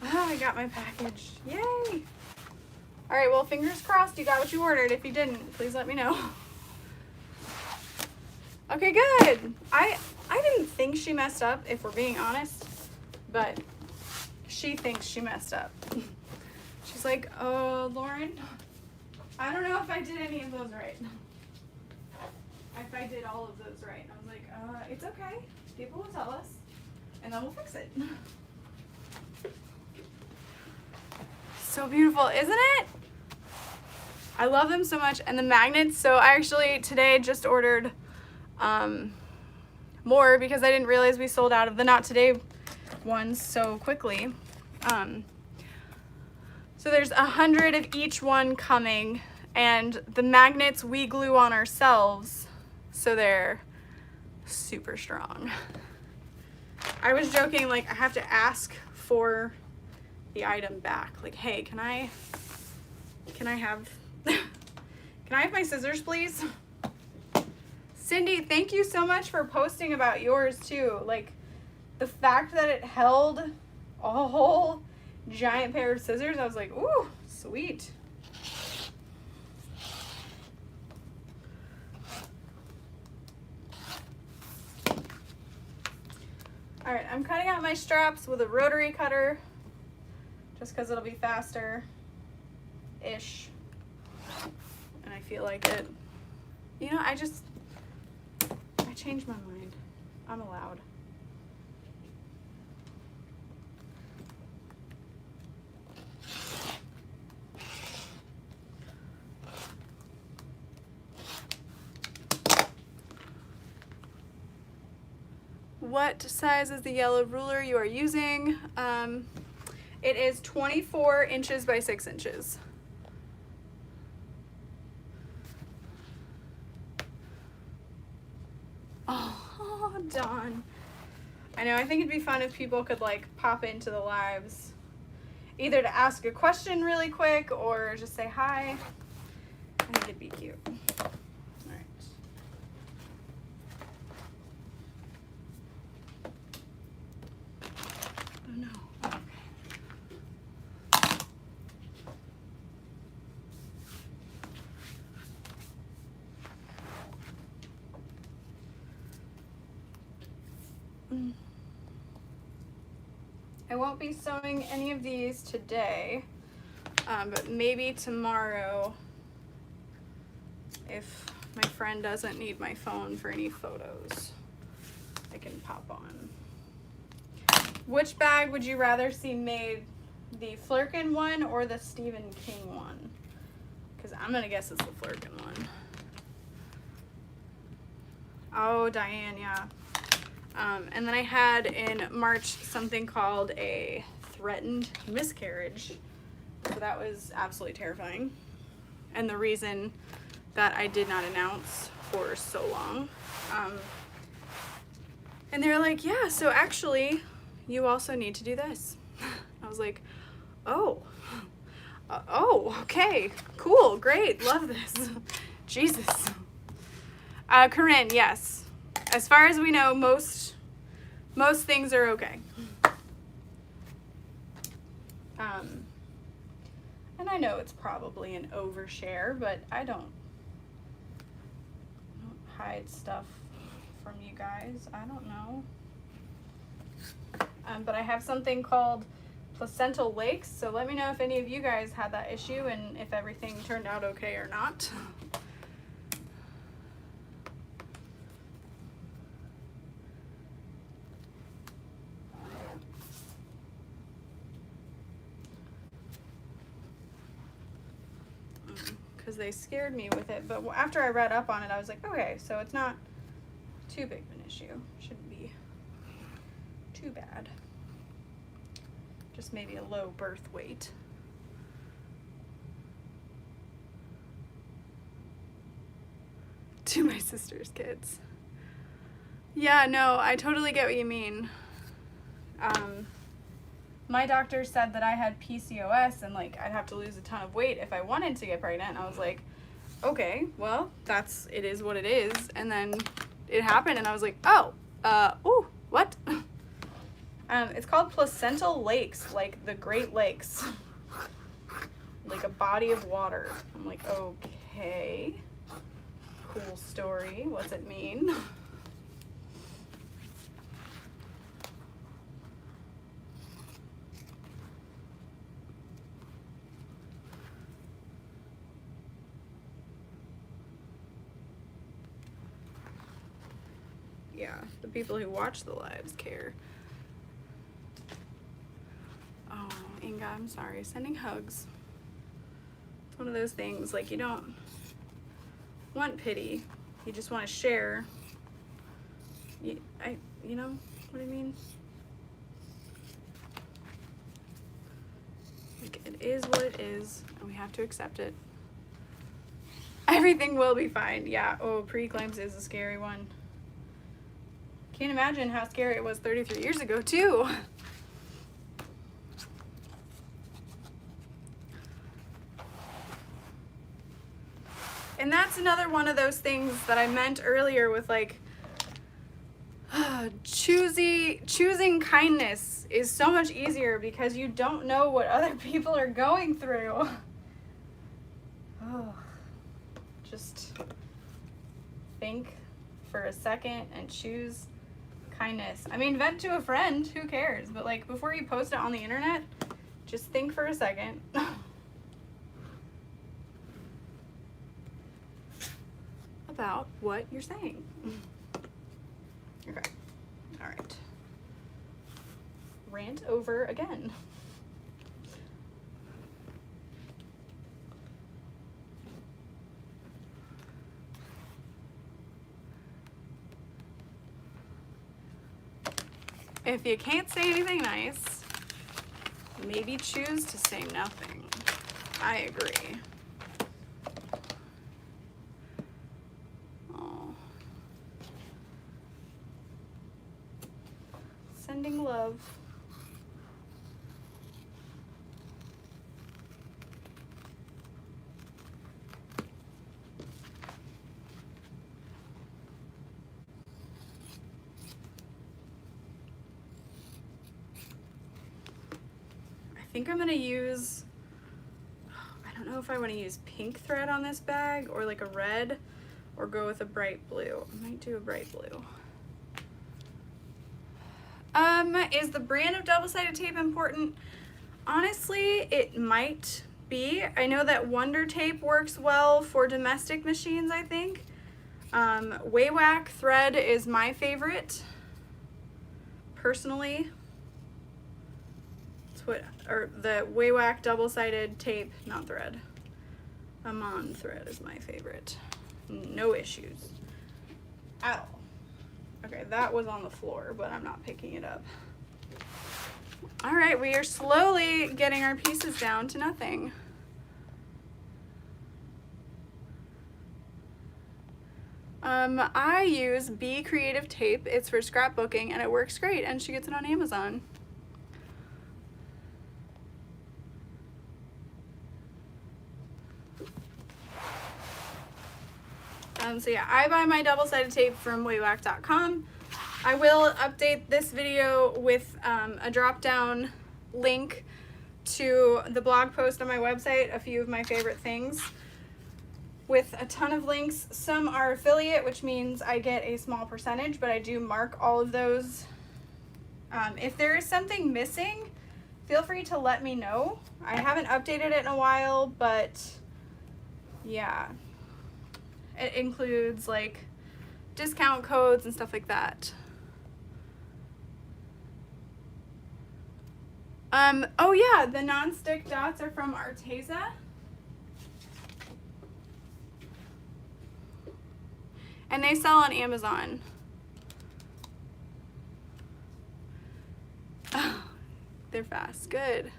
Oh, I got my package. Yay! All right, well, fingers crossed you got what you ordered. If you didn't, please let me know. Okay, good. I didn't think she messed up, if we're being honest, but she thinks she messed up. She's like, oh, Lauren, I don't know if I did any of those right. If I did all of those right. And I was like, it's okay. People will tell us, and then we'll fix it. So beautiful, isn't it? I love them so much. And the magnets, so I actually today just ordered more because I didn't realize we sold out of the Not Today ones so quickly. So there's 100 of each one coming, and the magnets we glue on ourselves, so they're super strong. I was joking, like, I have to ask for the item back. Like, hey, can I have my scissors, please? Cindy, thank you so much for posting about yours too. Like, the fact that it held a whole giant pair of scissors, I was like, ooh, sweet. All right, I'm cutting out my straps with a rotary cutter just because it'll be faster-ish, and I feel like it. You know, I changed my mind. I'm allowed. What size is the yellow ruler you are using? It is 24 inches by 6 inches. Oh, Dawn. I know, I think it'd be fun if people could like pop into the lives, either to ask a question really quick or just say hi. I think it'd be cute. All right. Oh no. Okay. I won't be sewing any of these today, but maybe tomorrow if my friend doesn't need my phone for any photos, I can pop on. Which bag would you rather see made, the Flirkin one or the Stephen King one? Because I'm gonna guess it's the Flirkin one. Oh, Diane, yeah. And then I had in March something called a threatened miscarriage. So that was absolutely terrifying. And the reason that I did not announce for so long. And they were like, yeah, so actually you also need to do this. I was like, oh, okay, cool, great, love this. Jesus. Corinne, yes. As far as we know, most things are okay. And I know it's probably an overshare, but I don't hide stuff from you guys. I don't know. But I have something called placental lakes, so let me know if any of you guys had that issue and if everything turned out okay or not. Because they scared me with it, but after I read up on it, I was like, okay, so it's not too big of an issue. Shouldn't be too bad. just maybe a low birth weight. To my sister's kids. Yeah, no, I totally get what you mean. My doctor said that I had PCOS and like I'd have to lose a ton of weight if I wanted to get pregnant. And I was like, okay, well, it is what it is. And then it happened and I was like, oh, ooh, what? It's called placental lakes, like the Great Lakes. Like a body of water. I'm like, okay, cool story. What's it mean? Yeah, the people who watch the lives care. Oh, Inga, I'm sorry. Sending hugs. It's one of those things, like, you don't want pity. You just want to share. You know what I mean? Like, it is what it is, and we have to accept it. Everything will be fine. Yeah, oh, pre-eclampsia is a scary one. Can't imagine how scary it was 33 years ago, too. And that's another one of those things that I meant earlier with like, choosing kindness is so much easier because you don't know what other people are going through. Oh, just think for a second and choose kindness. I mean, vent to a friend, who cares? But like, before you post it on the internet, just think for a second. About what you're saying. Okay. All right. Rant over again. If you can't say anything nice, maybe choose to say nothing. I agree. Oh. Sending love. I think I'm gonna use, I don't know if I want to use pink thread on this bag or like a red or go with a bright blue. I might do a bright blue. Is the brand of double-sided tape important? Honestly, it might be. I know that Wonder Tape works well for domestic machines, I think. Waywack thread is my favorite, personally. Or the Waywack double-sided tape, not thread. Amon thread is my favorite. No issues at all. Okay, that was on the floor, but I'm not picking it up. All right, we are slowly getting our pieces down to nothing. I use Be Creative Tape. It's for scrapbooking, and it works great, and she gets it on Amazon. So yeah, I buy my double-sided tape from waywack.com. I will update this video with a drop-down link to the blog post on my website, a few of my favorite things, with a ton of links. Some are affiliate, which means I get a small percentage, but I do mark all of those. If there is something missing, feel free to let me know. I haven't updated it in a while, but yeah. It includes like discount codes and stuff like that. Oh yeah, the non-stick dots are from Arteza. And they sell on Amazon. They're fast. Good.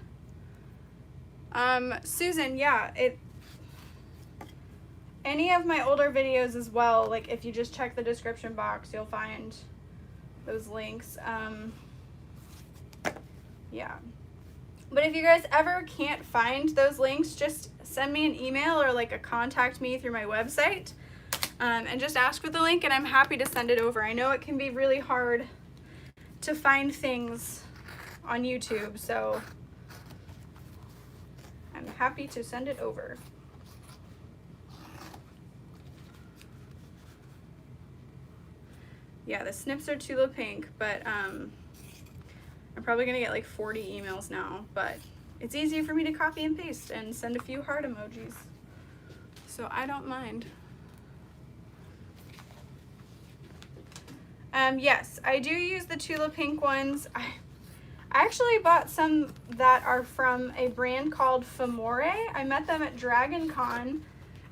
Susan, yeah, any of my older videos as well, like if you just check the description box, you'll find those links. Yeah. But if you guys ever can't find those links, just send me an email or like a contact me through my website, and just ask for the link and I'm happy to send it over. I know it can be really hard to find things on YouTube, so I'm happy to send it over. Yeah, the snips are Tula Pink, but I'm probably gonna get like 40 emails now, but it's easy for me to copy and paste and send a few heart emojis, so I don't mind. Yes, I do use the Tula Pink ones. I actually bought some that are from a brand called Femore. I met them at Dragon Con,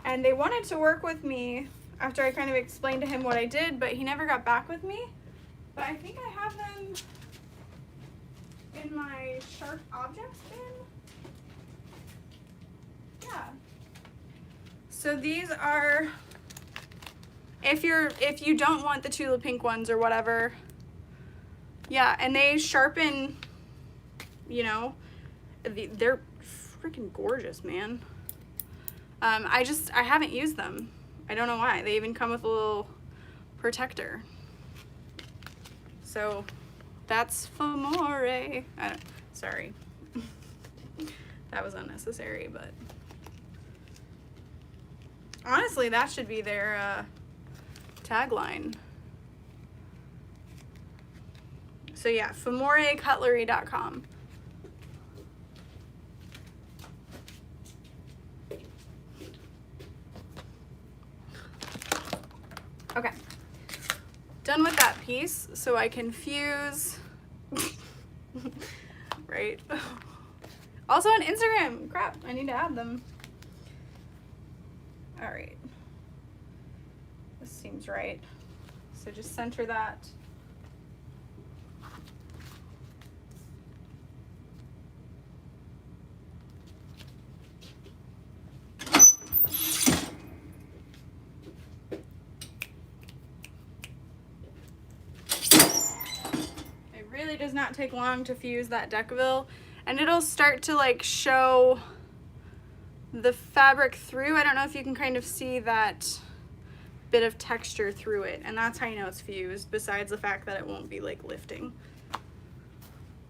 and they wanted to work with me after I kind of explained to him what I did, but he never got back with me. But I think I have them in my sharp objects bin. Yeah. So these are, if you don't want the Tula Pink ones or whatever, yeah, and they sharpen, you know, they're freaking gorgeous, man. I haven't used them. I don't know why. They even come with a little protector. So that's Femore. Sorry. That was unnecessary, but honestly, that should be their tagline. So yeah, femorecutlery.com. Okay, done with that piece, so I can fuse, right? Also on Instagram, crap, I need to add them. All right, this seems right. So just center that. Does not take long to fuse that Decaville, and it'll start to like show the fabric through. I don't know if you can kind of see that bit of texture through it, and that's how you know it's fused, besides the fact that it won't be like lifting.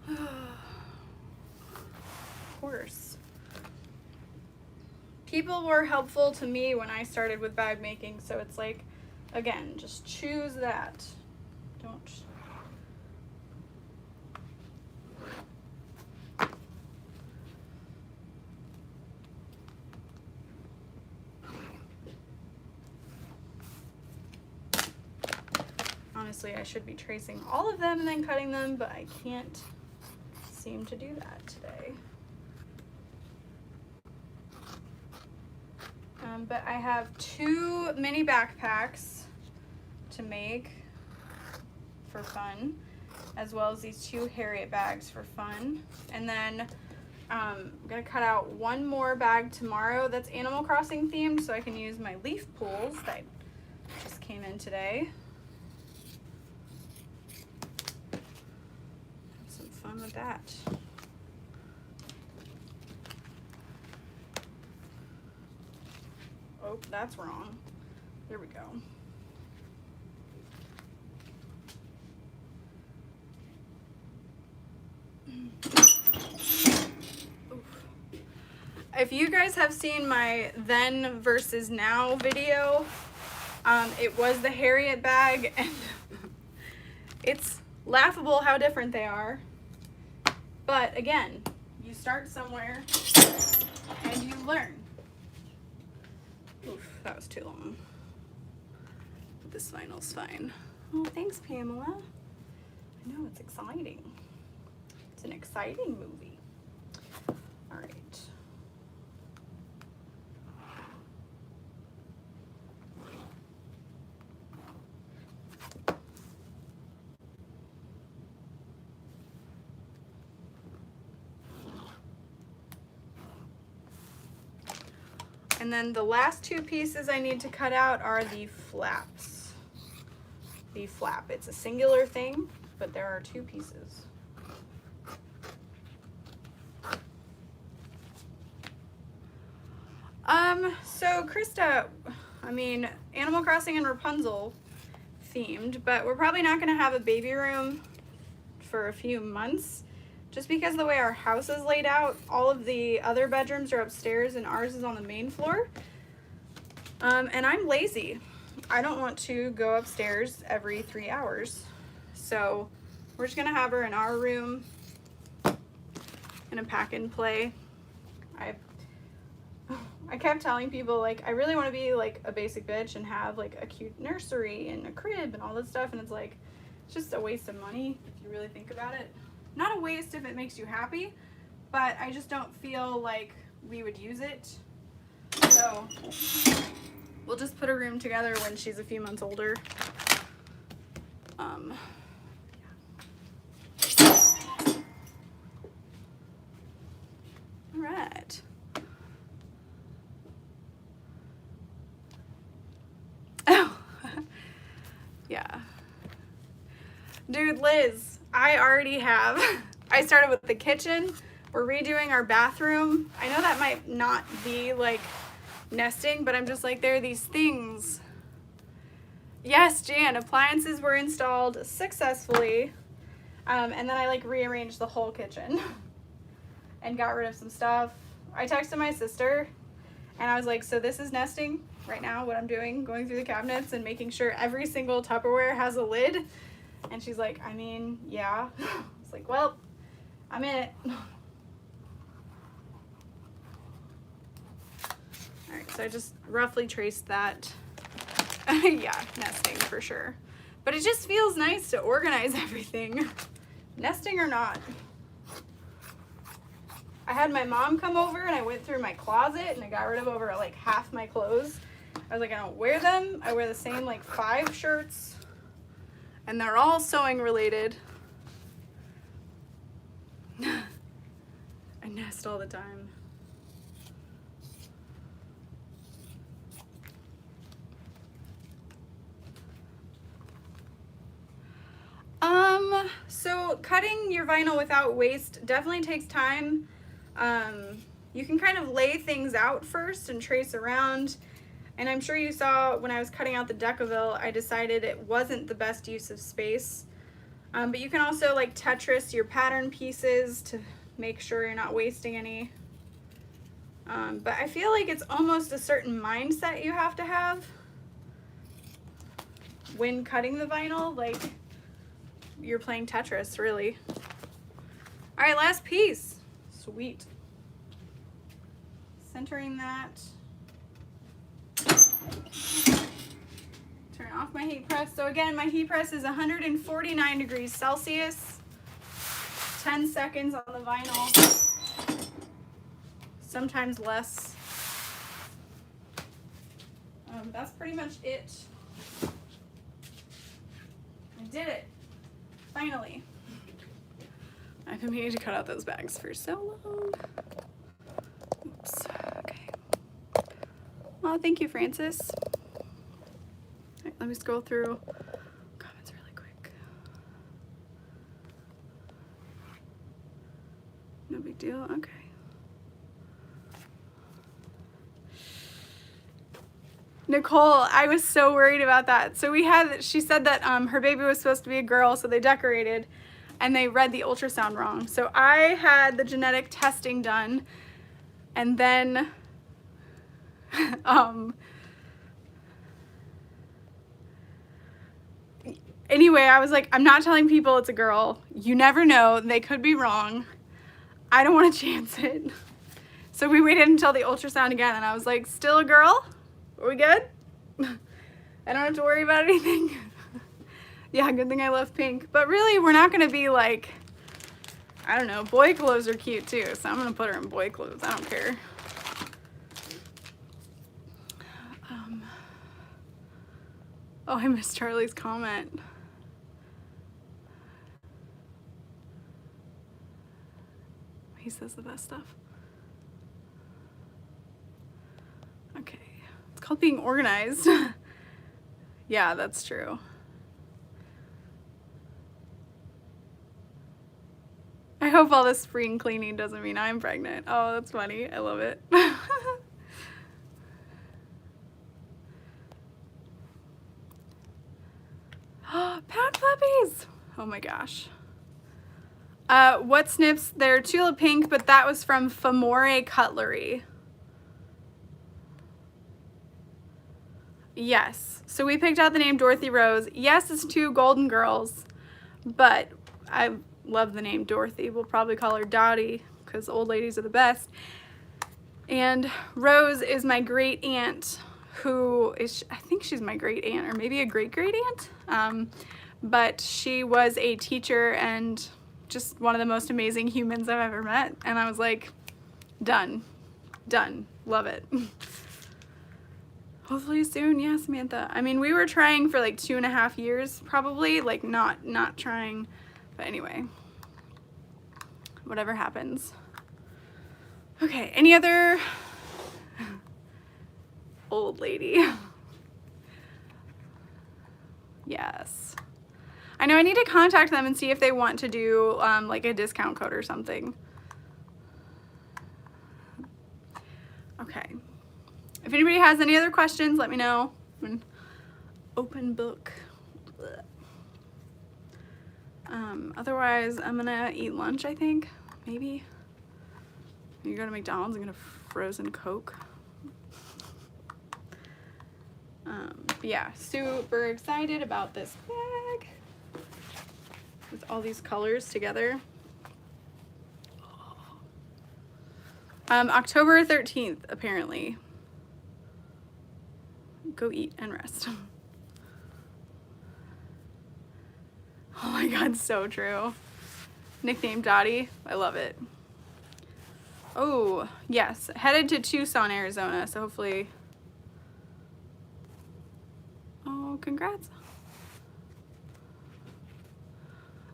Of course. People were helpful to me when I started with bag making, so it's like, again, just choose that. Don't. Honestly, I should be tracing all of them and then cutting them, but I can't seem to do that today. But I have 2 mini backpacks to make for fun, as well as these 2 Harriet bags for fun. And then I'm gonna cut out 1 more bag tomorrow that's Animal Crossing themed, so I can use my leaf pools that just came in today. Have some fun with that. Oh, that's wrong. There we go. If you guys have seen my then versus now video, it was the Harriet bag, and it's laughable how different they are. But again, you start somewhere and you learn. Oof, that was too long. But this vinyl's fine. Oh, thanks, Pamela. I know, it's exciting. It's an exciting movie. All right. And then the last two pieces I need to cut out are the flaps. The flap, it's a singular thing, but there are two pieces. So Krista, I mean, Animal Crossing and Rapunzel themed, but we're probably not gonna have a baby room for a few months, just because the way our house is laid out. All of the other bedrooms are upstairs and ours is on the main floor. And I'm lazy. I don't want to go upstairs every 3 hours. So we're just gonna have her in our room in a pack and play. I kept telling people, like, I really want to be like a basic bitch and have like a cute nursery and a crib and all that stuff, and it's like, it's just a waste of money if you really think about it. Not a waste if it makes you happy, but I just don't feel like we would use it. So we'll just put a room together when she's a few months older. All right. Oh, yeah. Dude, Liz, I already have. I started with the kitchen. We're redoing our bathroom. I know that might not be like nesting, but I'm just like, there are these things. Yes, Jan, appliances were installed successfully. And then I like rearranged the whole kitchen and got rid of some stuff. I texted my sister and I was like, so this is nesting right now, what I'm doing, going through the cabinets and making sure every single Tupperware has a lid. And she's like, I mean, yeah. It's like, well, I'm in it. All right, so I just roughly traced that. Yeah, nesting for sure. But it just feels nice to organize everything, nesting or not. I had my mom come over and I went through my closet and I got rid of over like half my clothes. I was like, I don't wear them. I wear the same like 5 shirts and they're all sewing related. I nest all the time. So cutting your vinyl without waste definitely takes time. You can kind of lay things out first and trace around. And I'm sure you saw when I was cutting out the Decaville, I decided it wasn't the best use of space. But you can also like Tetris your pattern pieces to make sure you're not wasting any. But I feel like it's almost a certain mindset you have to have when cutting the vinyl, like you're playing Tetris, really. All right, last piece. Sweet. Centering that. Turn off my heat press. So again, my heat press is 149 degrees Celsius. 10 seconds on the vinyl. Sometimes less. That's pretty much it. I did it. Finally. I've been meaning to cut out those bags for so long. Oops. Okay. Well, thank you, Francis. All right, let me scroll through comments really quick. No big deal. Okay. Nicole, I was so worried about that. So she said that her baby was supposed to be a girl, so they decorated and they read the ultrasound wrong. So I had the genetic testing done and then anyway, I was like, I'm not telling people it's a girl. You never know, they could be wrong. I don't want to chance it. So we waited until the ultrasound again and I was like, still a girl? Are we good? I don't have to worry about anything. Yeah, good thing I love pink. But really, we're not gonna be like, I don't know, boy clothes are cute too, so I'm gonna put her in boy clothes. I don't care. Oh, I missed Charlie's comment. He says the best stuff. called being organized. Yeah, that's true. I hope all this spring cleaning doesn't mean I'm pregnant. Oh, that's funny. I love it. Pound puppies! Oh my gosh. What snips? They're tulip pink, but that was from Famore Cutlery. Yes. So we picked out the name Dorothy Rose. Yes, it's 2 golden girls, but I love the name Dorothy. We'll probably call her Dottie because old ladies are the best. And Rose is my great aunt, who is, I think she's my great aunt, or maybe a great great aunt. But she was a teacher and just one of the most amazing humans I've ever met. And I was like, done, love it. Hopefully soon, yeah, Samantha. I mean, we were trying for like 2.5 years, probably, like not trying, but anyway, whatever happens. Okay, any other old lady? Yes. I know I need to contact them and see if they want to do like a discount code or something. Okay. If anybody has any other questions, let me know. Open book. Otherwise, I'm gonna eat lunch, I think. Maybe. You go to McDonald's and get a frozen Coke. But yeah, super excited about this bag with all these colors together. October 13th, apparently. Go eat and rest. Oh my god, so true. Nickname Dottie. I love it. Oh, yes. Headed to Tucson, Arizona, so hopefully... Oh, congrats.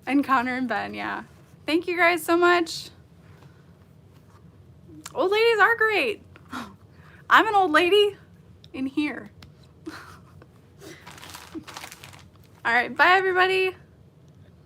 And Connor and Ben, yeah. Thank you guys so much. Old ladies are great. I'm an old lady in here. All right, bye everybody.